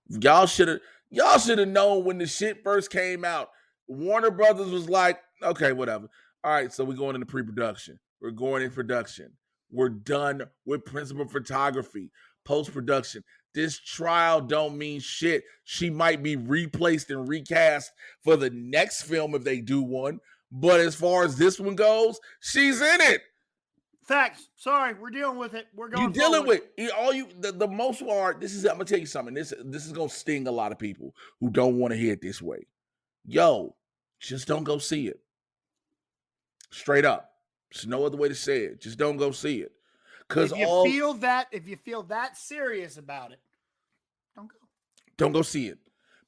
Y'all should have known when the shit first came out. Warner Brothers was like, okay, whatever. All right, so we're going into pre-production. We're going in production. We're done with principal photography, post-production. This trial don't mean shit. She might be replaced and recast for the next film if they do one. But as far as this one goes, she's in it. Facts. Sorry, we're dealing with it. We're going. You're dealing with it. The most part. I'm gonna tell you something. This is gonna sting a lot of people who don't want to hear it this way. Yo, just don't go see it. Straight up. There's no other way to say it. Just don't go see it. Because if you feel that serious about it, don't go. Don't go see it.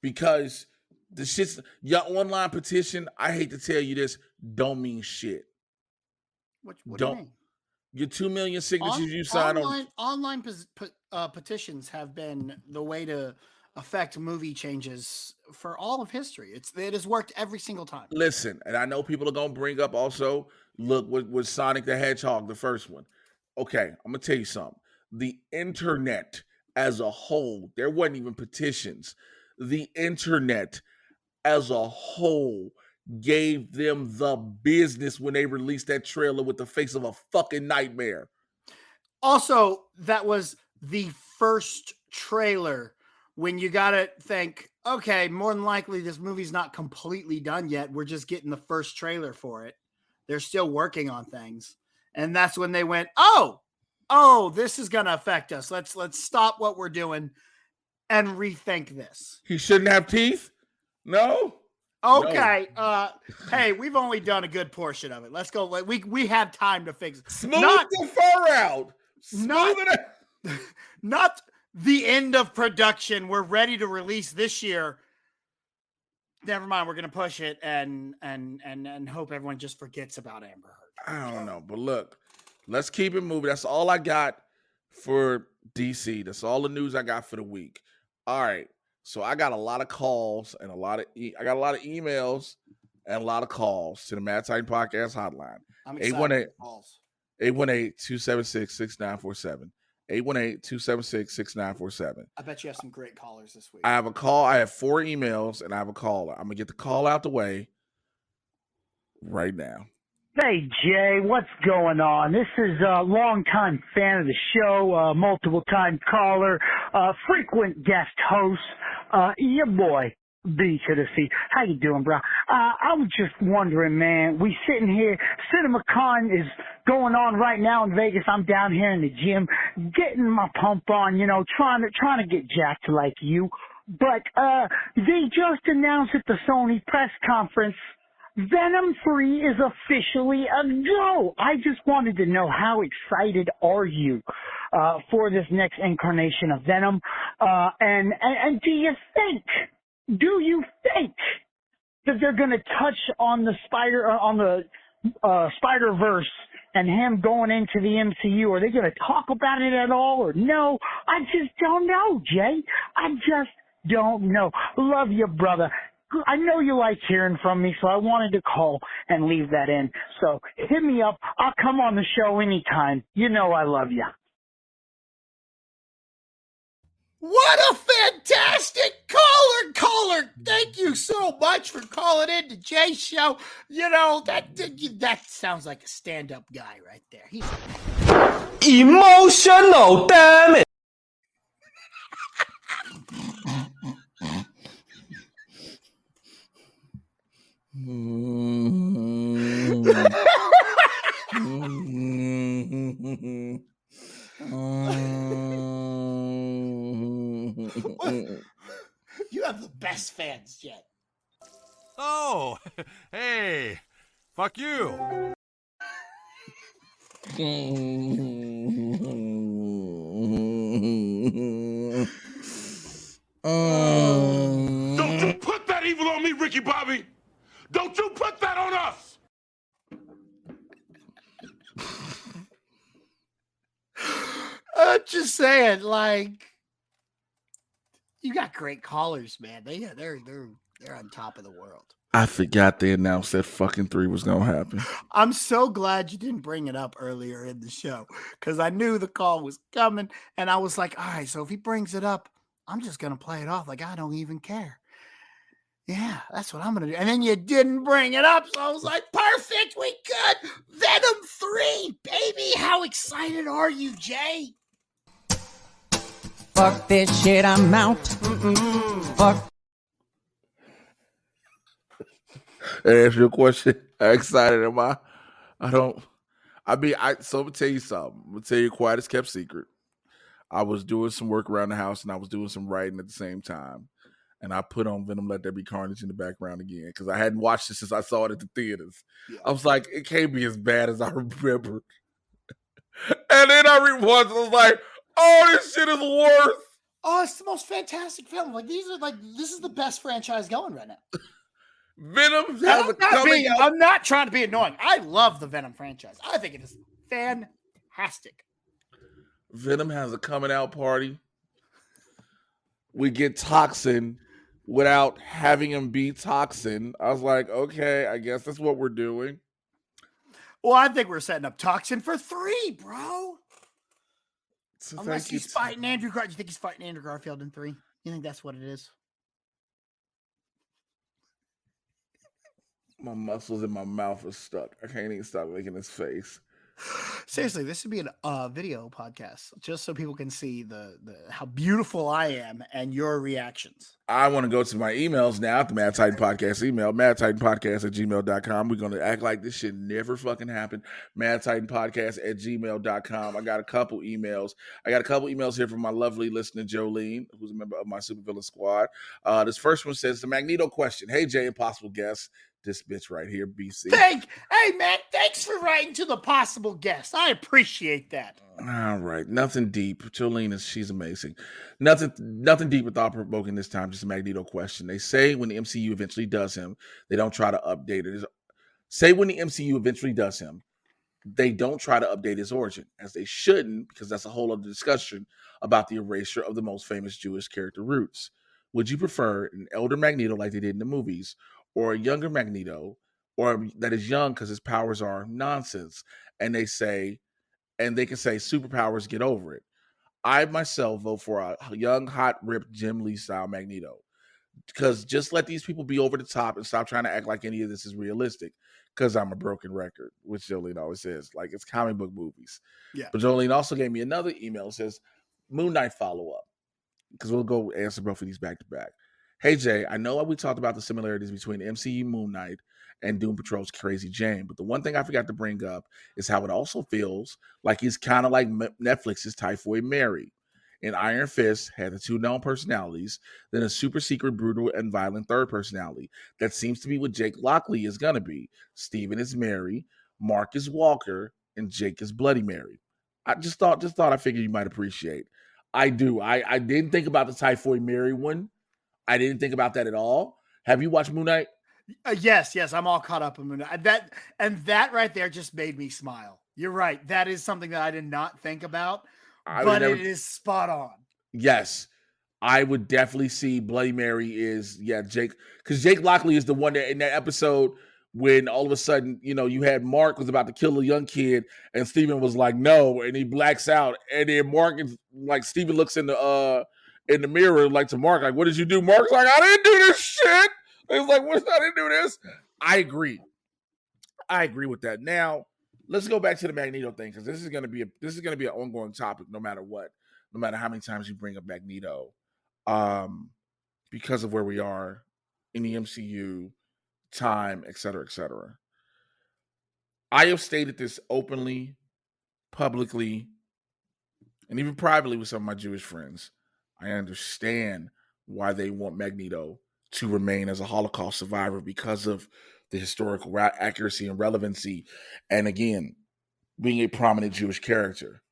Because the shit's your online petition, I hate to tell you this, don't mean shit. What do you mean? Your 2 million signatures you signed on. Online petitions have been the way to affect movie changes for all of history. It has worked every single time. Listen, and I know people are gonna bring up also, look, with Sonic the Hedgehog, the first one. Okay, I'm gonna tell you something. The internet as a whole, there wasn't even petitions. The internet as a whole gave them the business when they released that trailer with the face of a fucking nightmare. Also, that was the first trailer when you gotta think, okay, more than likely this movie's not completely done yet. We're just getting the first trailer for it. They're still working on things. And that's when they went, oh, this is gonna affect us. Let's stop what we're doing and rethink this. He shouldn't have teeth? No? Okay. No. Hey, we've only done a good portion of it. Let's go. We have time to fix it. Smooth the fur out. Not the end of production. We're ready to release this year. Never mind. We're gonna push it and hope everyone just forgets about Amber Heard. I don't know, but look, let's keep it moving. That's all I got for DC. That's all the news I got for the week. All right. So I got a lot of calls and I got a lot of emails and a lot of calls to the Mad Titan Podcast hotline. I'm excited for calls. 818-276-6947. 818-276-6947. I bet you have some great callers this week. I have a call. I have 4 emails and I have a caller. I'm going to get the call out the way. right now. Hey, Jay, what's going on? This is a longtime fan of the show, multiple-time caller, frequent guest host, your boy, B to the C. How you doing, bro? I was just wondering, man, we sitting here, CinemaCon is going on right now in Vegas. I'm down here in the gym, getting my pump on, you know, trying to get jacked like you. But, they just announced at the Sony press conference Venom 3 is officially a go. I just wanted to know, how excited are you for this next incarnation of Venom? And do you think that they're going to touch on the Spider-Verse and him going into the MCU? Are they going to talk about it at all, or no? I just don't know, Jay. I just don't know. Love you, brother. I know you like hearing from me, so I wanted to call and leave that in. So hit me up. I'll come on the show anytime. You know I love you. What a fantastic caller! Thank you so much for calling in to Jay's show. You know, that sounds like a stand-up guy right there. He's emotional, damn it. You have the best fans, Jay. Oh, hey, fuck you. Don't you put that evil on me, Ricky Bobby! Don't you put that on us! I'm just saying, like, you got great callers, man. They're on top of the world. I forgot they announced that fucking 3 was gonna happen. I'm so glad you didn't bring it up earlier in the show, because I knew the call was coming, and I was like, all right, so if he brings it up, I'm just gonna play it off like I don't even care. Yeah, that's what I'm gonna do. And then you didn't bring it up, so I was like, perfect, we good. Venom 3, baby. How excited are you, Jay? Fuck this shit, I'm out. Fuck. Answer your question. How excited am I? So I'm gonna tell you something. I'm gonna tell you quiet as kept secret. I was doing some work around the house and I was doing some writing at the same time. And I put on Venom Let There Be Carnage in the background again, because I hadn't watched it since I saw it at the theaters. Yeah. I was like, it can't be as bad as I remembered. And then I rewatched it, I was like, oh, this shit is worse. Oh, it's the most fantastic film. Like, this is the best franchise going right now. Venom has a coming out. I'm not trying to be annoying. I love the Venom franchise. I think it is fantastic. Venom has a coming out party. We get Toxin without having him be Toxin. I was like, okay, I guess that's what we're doing. Well, I think we're setting up Toxin for 3, bro. So unless he's fighting Andrew Garfield. Do you think he's fighting Andrew Garfield in 3? You think that's what it is? My muscles in my mouth are stuck. I can't even stop making his face. Seriously, this should be a video podcast, just so people can see the how beautiful I am and your reactions. I want to go to my emails now, the Mad Titan Podcast email, madtitanpodcast@gmail.com. We're going to act like this shit never fucking happened. madtitanpodcast@gmail.com. I got a couple emails. Here from my lovely listener, Jolene, who's a member of my Supervillain Squad. This first one says, the Magneto question. Hey, Jay and possible guests. This bitch right here, BC. Hey, man, thanks for writing to the possible guest. I appreciate that. All right. Nothing deep. Jolene she's amazing. Nothing deep or thought-provoking this time, just a Magneto question. They say when the MCU eventually does him, they don't try to update it. They don't try to update his origin, as they shouldn't, because that's a whole other discussion about the erasure of the most famous Jewish character roots. Would you prefer an elder Magneto like they did in the movies, or a younger Magneto, or that is young because his powers are nonsense, and they can say superpowers, get over it? I myself vote for a young, hot, ripped Jim Lee style Magneto. Because just let these people be over the top and stop trying to act like any of this is realistic. Because I'm a broken record, which Jolene always says. Like, it's comic book movies. Yeah. But Jolene also gave me another email that says, Moon Knight follow-up. Because we'll go answer both of these back to back. Hey, Jay, I know we talked about the similarities between MCU Moon Knight and Doom Patrol's Crazy Jane, but the one thing I forgot to bring up is how it also feels like he's kind of like Netflix's Typhoid Mary. And Iron Fist had the two known personalities, then a super secret, brutal, and violent third personality. That seems to be what Jake Lockley is going to be. Steven is Mary, Mark is Walker, and Jake is Bloody Mary. I just thought I figured you might appreciate. I do. I didn't think about the Typhoid Mary one. I didn't think about that at all. Have you watched Moon Knight? Yes, I'm all caught up in Moon Knight. That right there just made me smile. You're right. That is something that I did not think about, but it is spot on. Yes, I would definitely see Bloody Mary is Jake, because Jake Lockley is the one that in that episode when all of a sudden you had Mark was about to kill a young kid and Steven was like no, and he blacks out, and then Mark is like Steven looks in the mirror like to Mark like, what did you do? Mark's like, I didn't do this shit. He's like, I didn't do this. I agree with that. Now let's go back to the Magneto thing, because this is going to be an ongoing topic no matter what, no matter how many times you bring up Magneto, because of where we are in the MCU, time, etc., etc. I have stated this openly, publicly, and even privately with some of my Jewish friends. I understand why they want Magneto to remain as a Holocaust survivor because of the historical accuracy and relevancy, and again, being a prominent Jewish character.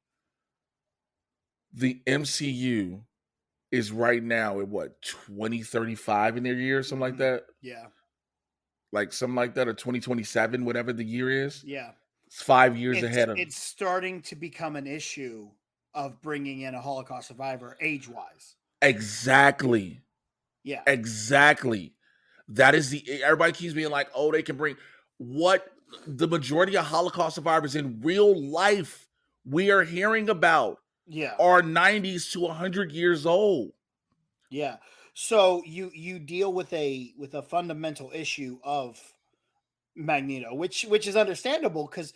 The MCU is right now at what, 2035 in their year, something like that? Yeah. Like something like that, or 2027, whatever the year is. Yeah. It's 5 years ahead of. It's starting to become an issue of bringing in a Holocaust survivor age-wise. Exactly. Yeah. Exactly. That is everybody keeps being like, oh, they can bring what the majority of Holocaust survivors in real life we are hearing about are 90s to 100 years old. Yeah. So you deal with a fundamental issue of Magneto, which is understandable, because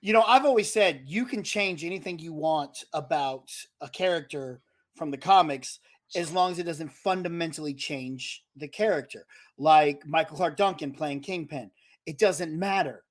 I've always said you can change anything you want about a character from the comics as long as it doesn't fundamentally change the character. Like Michael Clark Duncan playing Kingpin, it doesn't matter.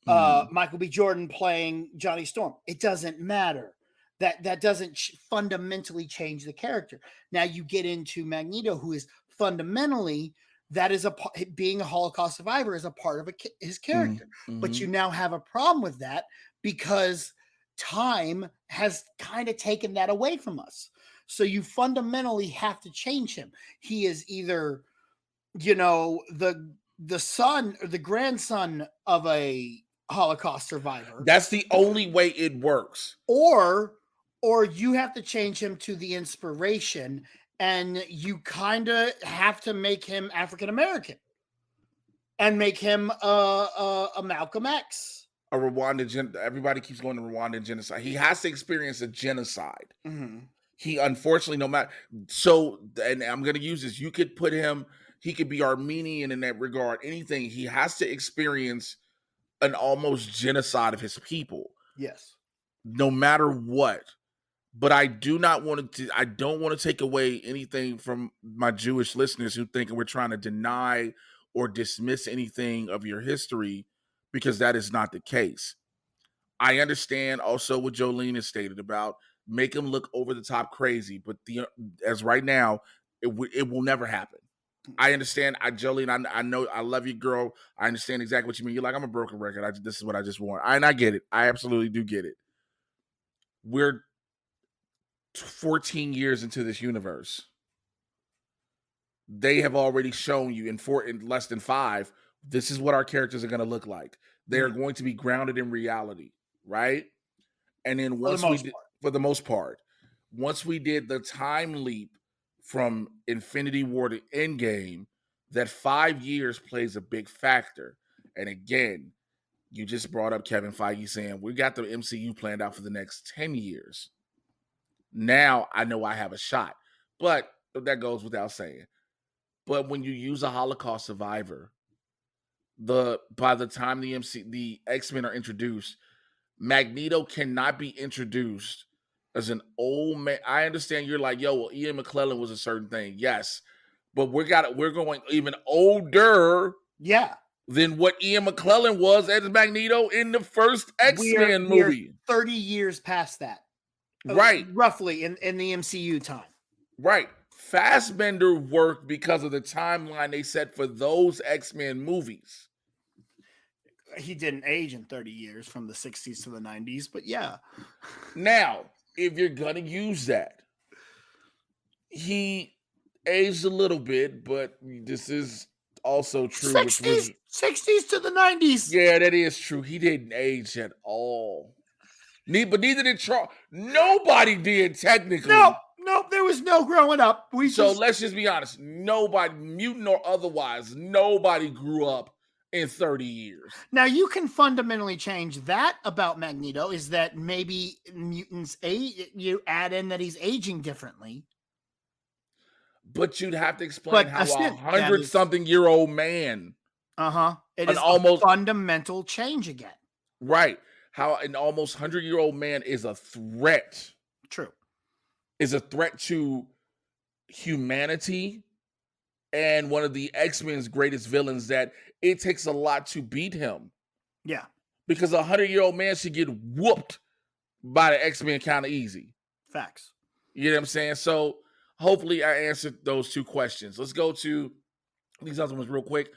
Michael B. Jordan playing Johnny Storm, it doesn't matter. That doesn't fundamentally change the character. Now you get into Magneto, who is fundamentally, that is being a Holocaust survivor is a part of his character. Mm-hmm. But you now have a problem with that because time has kind of taken that away from us. So you fundamentally have to change him. He is either, the son or the grandson of a Holocaust survivor. That's the only way it works. Or you have to change him to the inspiration, and you kind of have to make him African American and make him a Malcolm X. A Rwanda everybody keeps going to Rwanda genocide. He has to experience a genocide. Mm-hmm. He unfortunately, no matter. So, and I'm going to use this. You could put him. He could be Armenian in that regard. Anything. He has to experience an almost genocide of his people. Yes. No matter what. But I don't want to take away anything from my Jewish listeners who think we're trying to deny or dismiss anything of your history, because that is not the case. I understand also what Jolene has stated about make him look over the top crazy, but as right now, it will never happen. I understand. Jolene, I know, I love you, girl. I understand exactly what you mean. You're like, I'm a broken record. This is what I just want. And I get it. I absolutely do get it. We're 14 years into this universe. They have already shown you in less than 5, this is what our characters are going to look like. They are going to be grounded in reality, right? And then for the most part, once we did the time leap from Infinity War to Endgame, that 5 years plays a big factor. And again, you just brought up Kevin Feige saying, we got the MCU planned out for the next 10 years. Now I know I have a shot, but that goes without saying. But when you use a Holocaust survivor, by the time the X-Men are introduced, Magneto cannot be introduced as an old man. I understand you're like, yo, well, Ian McClellan was a certain thing. Yes. But we're going even older than what Ian McClellan was as Magneto in the first X-Men movie. 30 years past that. Right. Roughly in the MCU time. Right. Fassbender worked because of the timeline they set for those X-Men movies. He didn't age in 30 years from the 60s to the 90s, but yeah. Now, if you're going to use that, he aged a little bit, but this is also true. 60s to the 90s. Yeah, that is true. He didn't age at all. But neither did Charles. Nobody did, technically. No, there was no growing up. Let's just be honest. Nobody, mutant or otherwise, nobody grew up in 30 years. Now, you can fundamentally change that about Magneto, is that maybe mutants you add in that he's aging differently. But you'd have to explain how a 100-something-year-old man. It is almost a fundamental change again. Right. How an almost 100-year-old man is a threat. True. Is a threat to humanity and one of the X-Men's greatest villains, that it takes a lot to beat him. Yeah. Because a 100-year-old man should get whooped by the X-Men kind of easy. Facts. You know what I'm saying? So hopefully I answered those two questions. Let's go to these other ones real quick.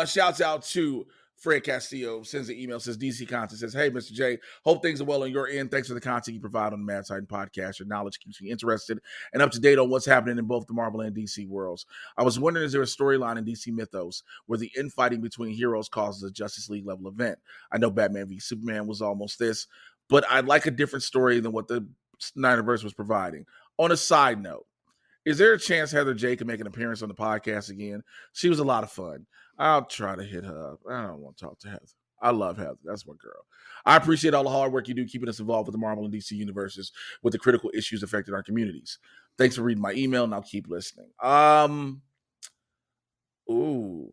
Shouts out to Fred Castillo, sends an email, says DC Content, says, hey, Mr. J, hope things are well on your end. Thanks for the content you provide on the Mad Titan podcast. Your knowledge keeps me interested and up to date on what's happening in both the Marvel and DC worlds. I was wondering, is there a storyline in DC mythos where the infighting between heroes causes a Justice League level event? I know Batman v Superman was almost this, but I'd like a different story than what the Snyderverse was providing. On a side note, is there a chance Heather J can make an appearance on the podcast again? She was a lot of fun. I'll try to hit her up. I don't want to talk to Heather. I love Heather. That's my girl. I appreciate all the hard work you do keeping us involved with the Marvel and DC universes with the critical issues affecting our communities. Thanks for reading my email, and I'll keep listening.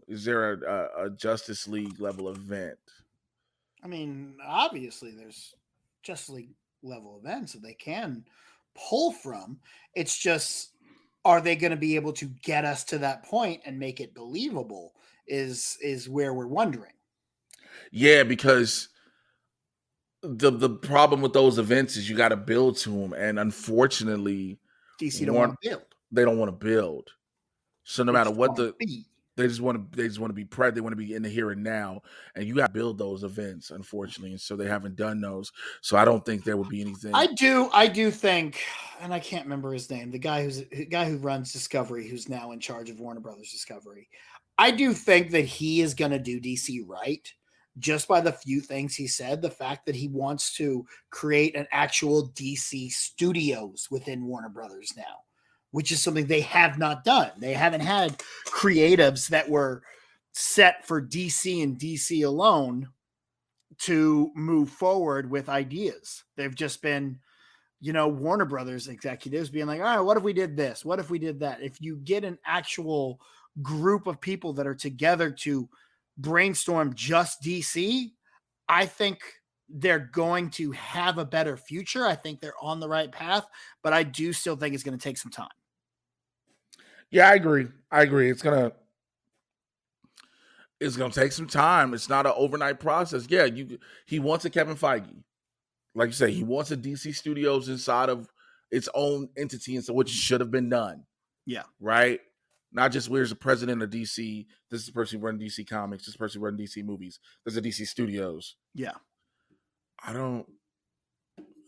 Is there a Justice League level event? I mean, obviously there's Justice League level events that they can pull from. It's just, are they going to be able to get us to that point and make it believable is where we're wondering. Yeah, because the problem with those events is you got to build to them, and unfortunately, DC don't want to build. They don't want to build. So no matter what they just want to be they want to be in the here and now, and you got to build those events, unfortunately, and so they haven't done those. So I don't think there would be anything. I do think, and I can't remember his name, the guy who runs Discovery, who's now in charge of Warner Brothers Discovery. I do think that he is going to do DC right, just by the few things he said. The fact that he wants to create an actual DC studios within Warner Brothers now, which is something they have not done. They haven't had creatives that were set for DC and DC alone to move forward with ideas. They've just been, Warner Brothers executives being like, all right, what if we did this? What if we did that? If you get an actual group of people that are together to brainstorm just DC, I think they're going to have a better future. I think they're on the right path, but I do still think it's going to take some time. Yeah, I agree. It's gonna take some time. It's not an overnight process. Yeah, he wants a Kevin Feige. Like you say, he wants a DC Studios inside of its own entity, and so which should have been done. Yeah. Right? Not just where's the president of DC, this is the person who runs DC Comics, this person who runs DC movies, there's a DC Studios. Yeah. I don't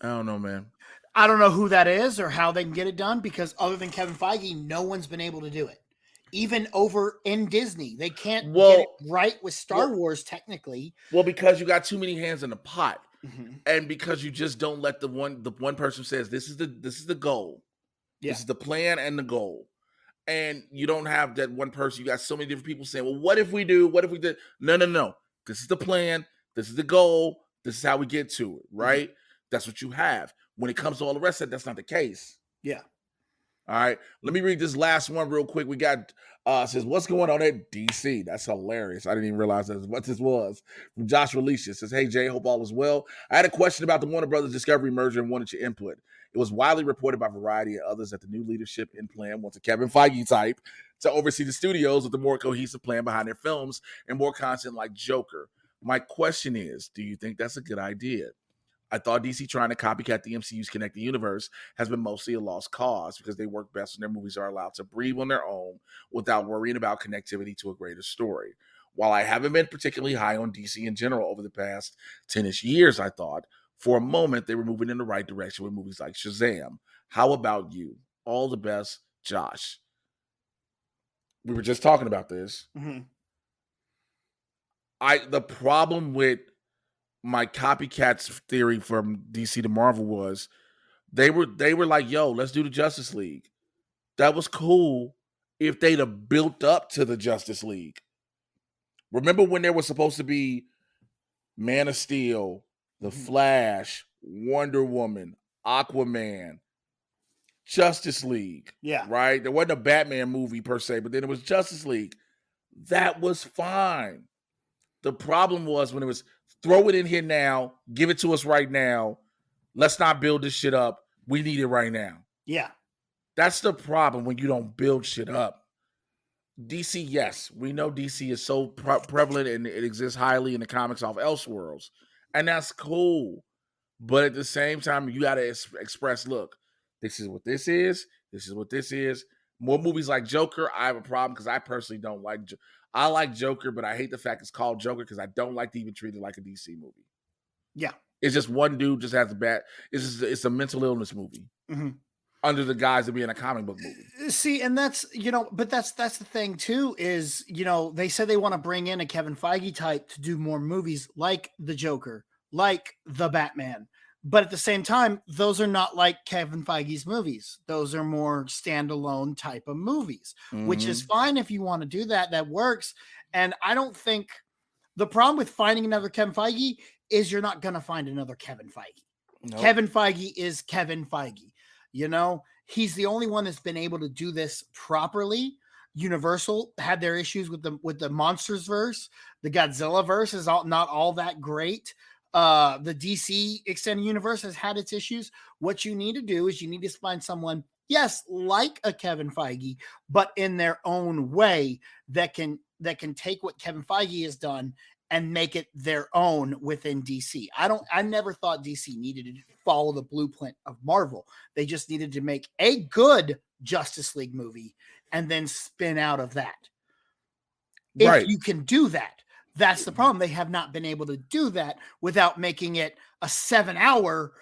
know, man. I don't know who that is or how they can get it done, because other than Kevin Feige, no one's been able to do it. Even over in Disney, they can't get it right with Star Wars technically. Well, because you got too many hands in the pot, mm-hmm. and because you just don't let the one person says this is the goal, this is the plan and the goal, and you don't have that one person. You got so many different people saying, "Well, what if we do? What if we did?" No. This is the plan. This is the goal. This is how we get to it. Right? Mm-hmm. That's what you have. When it comes to all the rest of it, that's not the case. Yeah. All right. Let me read this last one real quick. We got Says, what's going on at DC? That's hilarious. I didn't even realize that's what this was. From Josh Relicia. Says, hey, Jay, hope all is well. I had a question about the Warner Brothers Discovery merger and wanted your input. It was widely reported by Variety and others that the new leadership in plan wants a Kevin Feige type to oversee the studios with a more cohesive plan behind their films and more content like Joker. My question is, do you think that's a good idea? I thought DC trying to copycat the MCU's connected universe has been mostly a lost cause because they work best when their movies are allowed to breathe on their own without worrying about connectivity to a greater story. While I haven't been particularly high on DC in general over the past 10-ish years, I thought, for a moment, they were moving in the right direction with movies like Shazam. How about you? All the best, Josh. We were just talking about this. Mhm. The problem with my copycats theory from DC to Marvel was they were like, yo, let's do the Justice League. That was cool if they'd have built up to the Justice League. Remember when there was supposed to be Man of Steel, The Flash, Wonder Woman, Aquaman, Justice League. Yeah. Right? There wasn't a Batman movie per se, but then it was Justice League. That was fine. The problem was when it was throw it in here now, give it to us right now. Let's not build this shit up. We need it right now. Yeah. That's the problem when you don't build shit up. DC, yes, we know DC is so prevalent and it exists highly in the comics off Elseworlds. And that's cool. But at the same time, you got to express, look, this is what this is. This is what this is. More movies like Joker, I have a problem because I personally don't like I like Joker, but I hate the fact it's called Joker because I don't like to even treat it like a DC movie. Yeah. It's just one dude just has a bad. It's a mental illness movie under the guise of being a comic book movie. See, and that's but that's the thing too is they said they want to bring in a Kevin Feige type to do more movies like the Joker, like the Batman. But at the same time, those are not like Kevin Feige's movies. Those are more standalone type of movies, which is fine if you want to do that. That works. And I don't think the problem with finding another Kevin Feige is you're not going to find another Kevin Feige. Nope. Kevin Feige is Kevin Feige. He's the only one that's been able to do this properly. Universal had their issues with the Monsters verse. The Godzilla verse is not all that great. The DC extended universe has had its issues. What you need to do is you need to find someone, yes, like a Kevin Feige, but in their own way that can take what Kevin Feige has done and make it their own within DC. I never thought DC needed to follow the blueprint of Marvel. They just needed to make a good Justice League movie and then spin out of that. Right. If you can do that. That's the problem. They have not been able to do that without making it a 7-hour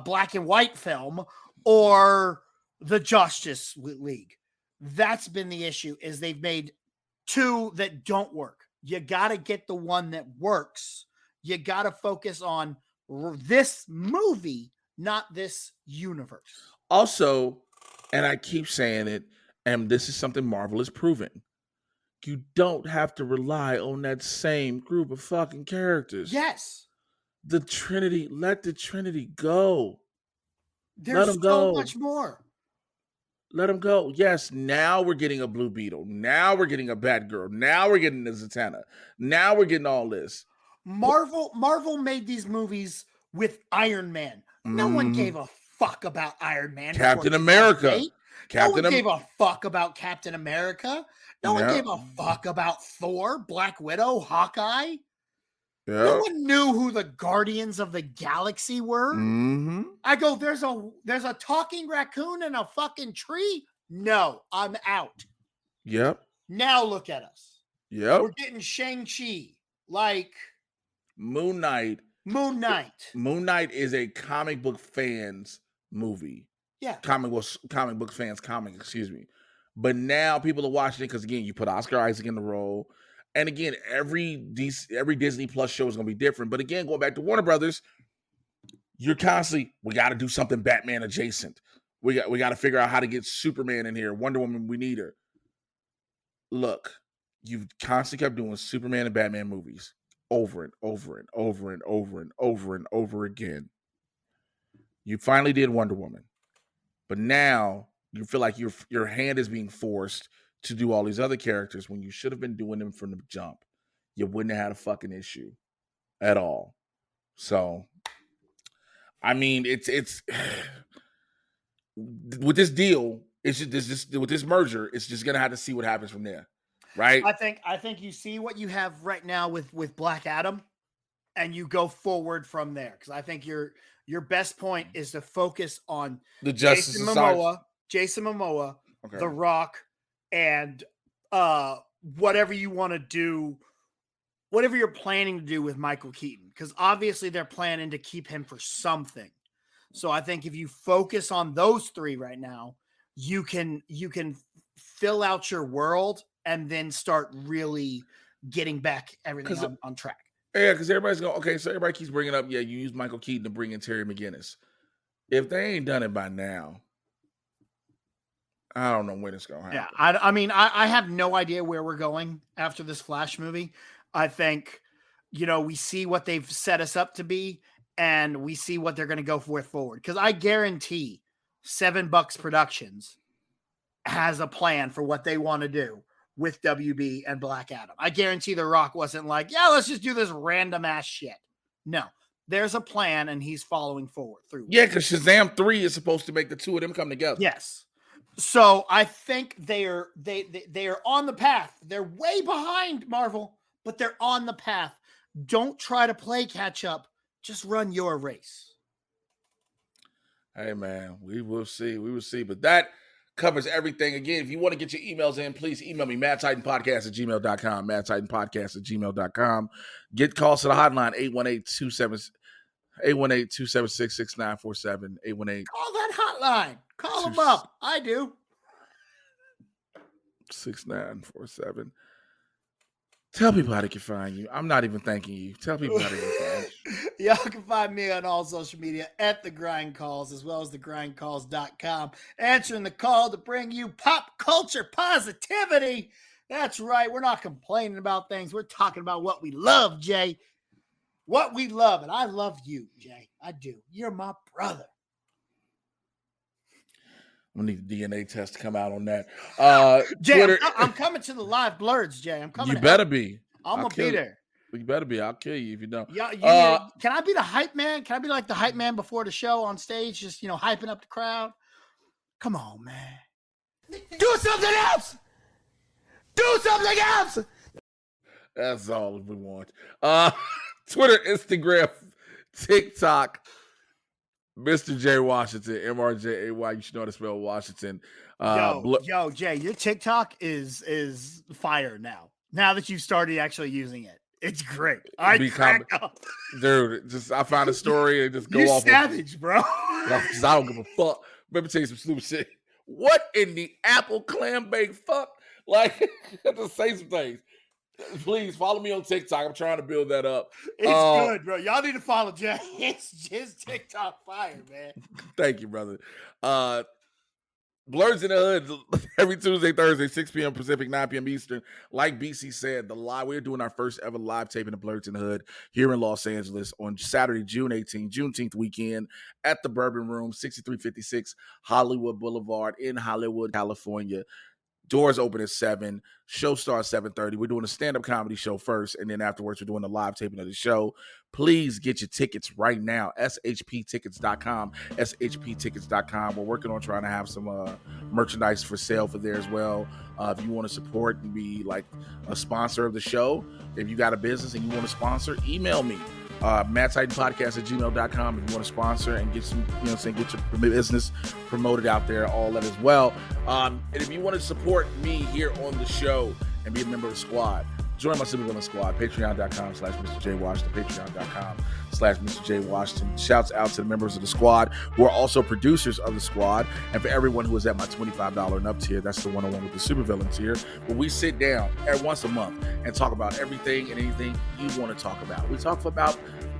black and white film or the Justice League. That's been the issue, is they've made two that don't work. You got to get the one that works. You got to focus on this movie, not this universe. Also, and I keep saying it, and this is something Marvel is proving, you don't have to rely on that same group of fucking characters. Yes. The Trinity, let the Trinity go. There's so much more. Let them go. Yes, now we're getting a Blue Beetle. Now we're getting a Batgirl. Now we're getting a Zatanna. Now we're getting all this. Marvel made these movies with Iron Man. No one gave a fuck about Iron Man. Captain America. No one gave a fuck about Captain America. No one gave a fuck about Thor, Black Widow, Hawkeye. Yeah. No one knew who the Guardians of the Galaxy were. I go, there's a talking raccoon in a fucking tree. No, I'm out. Yep. Now look at us. Yep. We're getting Shang-Chi, like Moon Knight. Moon Knight is a comic book fans movie. Yeah. Comic book fans comic, excuse me. But now people are watching it because, again, you put Oscar Isaac in the role. And again, every Disney Plus show is going to be different. But again, going back to Warner Brothers, you're constantly, we got to do something Batman adjacent. We got to figure out how to get Superman in here. Wonder Woman, we need her. Look, you've constantly kept doing Superman and Batman movies over and over and over and over and over and over again. You finally did Wonder Woman. But now you feel like your hand is being forced to do all these other characters when you should have been doing them from the jump. You wouldn't have had a fucking issue at all. So, I mean, it's with this deal, it's just with this merger, it's just gonna have to see what happens from there, right? I think you see what you have right now with Black Adam, and you go forward from there. Because I think your best point is to focus on The Justice Society. Jason Momoa, Okay. The Rock, and whatever you want to do, whatever you're planning to do with Michael Keaton. Because obviously they're planning to keep him for something. So I think if you focus on those three right now, you can fill out your world and then start really getting back everything on track. Yeah, because everybody's going, okay, so everybody keeps bringing up, yeah, you use Michael Keaton to bring in Terry McGinnis. If they ain't done it by now, I don't know when it's going to happen. Yeah, I mean, I have no idea where we're going after this Flash movie. I think, we see what they've set us up to be, and we see what they're going to go forward. Because I guarantee $7 Productions has a plan for what they want to do with WB and Black Adam. I guarantee The Rock wasn't like, yeah, let's just do this random ass shit. No, there's a plan, and he's following forward through. Yeah, because Shazam 3 is supposed to make the two of them come together. Yes. So I think they are on the path. They're way behind Marvel, but they're on the path. Don't try to play catch up. Just run your race. Hey, man, we will see. We will see. But that covers everything. Again, if you want to get your emails in, please email me, madtitanpodcast@gmail.com, madtitanpodcast@gmail.com. Get calls to the hotline, 818-276-6947, 818. Call that hotline. Call them up. I do. 6947. Tell people how they can find you. I'm not even thanking you. Tell people how they can find you. Y'all can find me on all social media at The Grind Calls, as well as thegrindcalls.com. Answering the call to bring you pop culture positivity. That's right. We're not complaining about things. We're talking about what we love, Jay. What we love. And I love you, Jay. I do. You're my brother. We need the DNA test to come out on that. Jay, Twitter, I'm coming to the live blurs, Jay. I'm coming. You better be. I'm going to be there. You better be. I'll kill you if you don't. Yeah, can I be the hype man? Can I be like the hype man before the show on stage, just, hyping up the crowd? Come on, man. Do something else! Do something else! That's all we want. Twitter, Instagram, TikTok, Mr. J Washington, MRJAY. You should know how to spell Washington. Yo, Jay, your TikTok is fire now. Now that you've started actually using it, it's great. I crack up. Dude, I found a story and just go off. Savage, bro. Because I don't give a fuck. Let me tell you some stupid shit. What in the apple clam bake fuck? Like, I have to say some things. Please follow me on TikTok. I'm trying to build that up. It's good, bro. Y'all need to follow Jay. His TikTok fire, man. Thank you, brother. Blurs in the Hood every Tuesday, Thursday, 6 p.m. Pacific, 9 p.m. Eastern. Like BC said, we're doing our first ever live taping of Blurs in the Hood here in Los Angeles on Saturday, June 18th, Juneteenth weekend at the Bourbon Room, 6356 Hollywood Boulevard in Hollywood, California. Doors open at 7. Show starts 7:30. We're doing a stand-up comedy show first, and then afterwards we're doing a live taping of the show. Please get your tickets right now. shptickets.com. shptickets.com. We're working on trying to have some merchandise for sale for there as well. If you want to support and be like a sponsor of the show, if you got a business and you want to sponsor, email me. MadTitanPodcast@gmail.com if you want to sponsor and get some, get your business promoted out there, all that as well. And if you want to support me here on the show and be a member of the squad, join my Supervillain squad, patreon.com/Mr. J Washington, patreon.com/Mr. J Washington. Shouts out to the members of the squad who are also producers of the squad. And for everyone who is at my $25 and up tier, that's the one-on-one with the Supervillain tier, where we sit down once a month and talk about everything and anything you want to talk about. We talk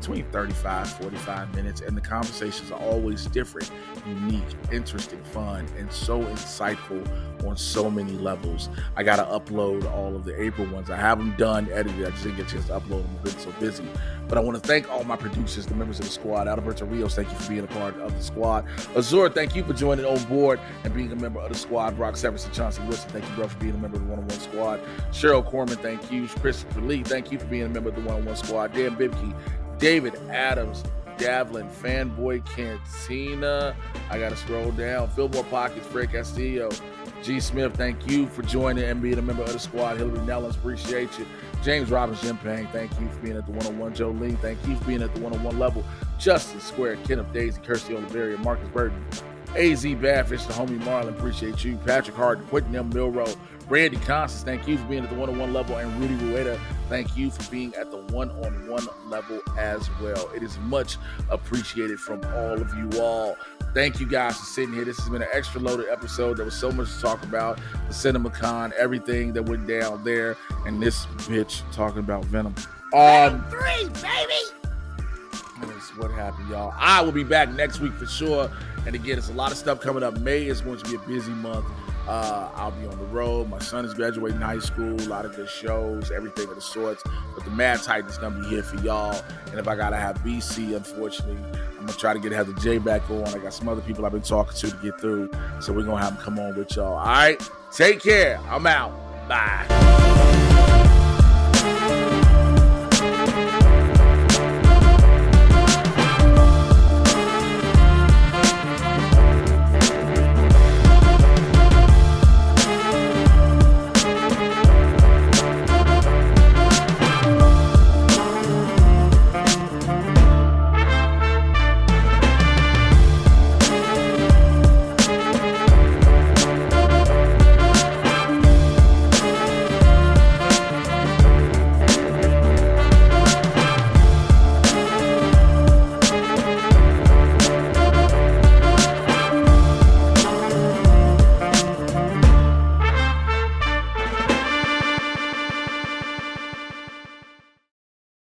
between 35, 45 minutes, and the conversations are always different, unique, interesting, fun, and so insightful on so many levels. I got to upload all of the April ones. I have them done, edited. I just didn't get a chance to upload them. I've been so busy. But I want to thank all my producers, the members of the squad. Alberto Rios, thank you for being a part of the squad. Azur, thank you for joining on board and being a member of the squad. Brock Severson, Chauncey Wilson, thank you, bro, for being a member of the one-on-one squad. Cheryl Corman, thank you. Christopher Lee, thank you for being a member of the one-on-one squad. Dan Bibke, David Adams, Davlin, Fanboy Cantina. I got to scroll down. Fillmore Pockets, Fred Castillo. G. Smith, thank you for joining and being a member of the squad. Hillary Nellens, appreciate you. James Robbins, Jim Payne, thank you for being at the one-on-one. Joe Lee, thank you for being at the one-on-one level. Justin Square, Kenneth Daisy, Kirsty Oliveria, Marcus Burton, AZ Badfish, the homie Marlon, appreciate you. Patrick Hart, Quentin M. Milrow, Randy Constance, thank you for being at the one-on-one level. And Rudy Rueda, thank you for being at the one-on-one level as well. It is much appreciated from all of you all. Thank you guys for sitting here. This has been an extra loaded episode. There was so much to talk about. The CinemaCon, everything that went down there, and this bitch talking about Venom. Venom 3, baby! That's what happened, y'all. I will be back next week for sure. And again, there's a lot of stuff coming up. May is going to be a busy month. I'll be on the road. My son is graduating high school. A lot of good shows, everything of the sorts. But the Mad Titan is going to be here for y'all. And if I got to have BC, unfortunately, I'm going to try to Heather J back on. I got some other people I've been talking to get through. So we're going to have them come on with y'all. All right? Take care. I'm out. Bye.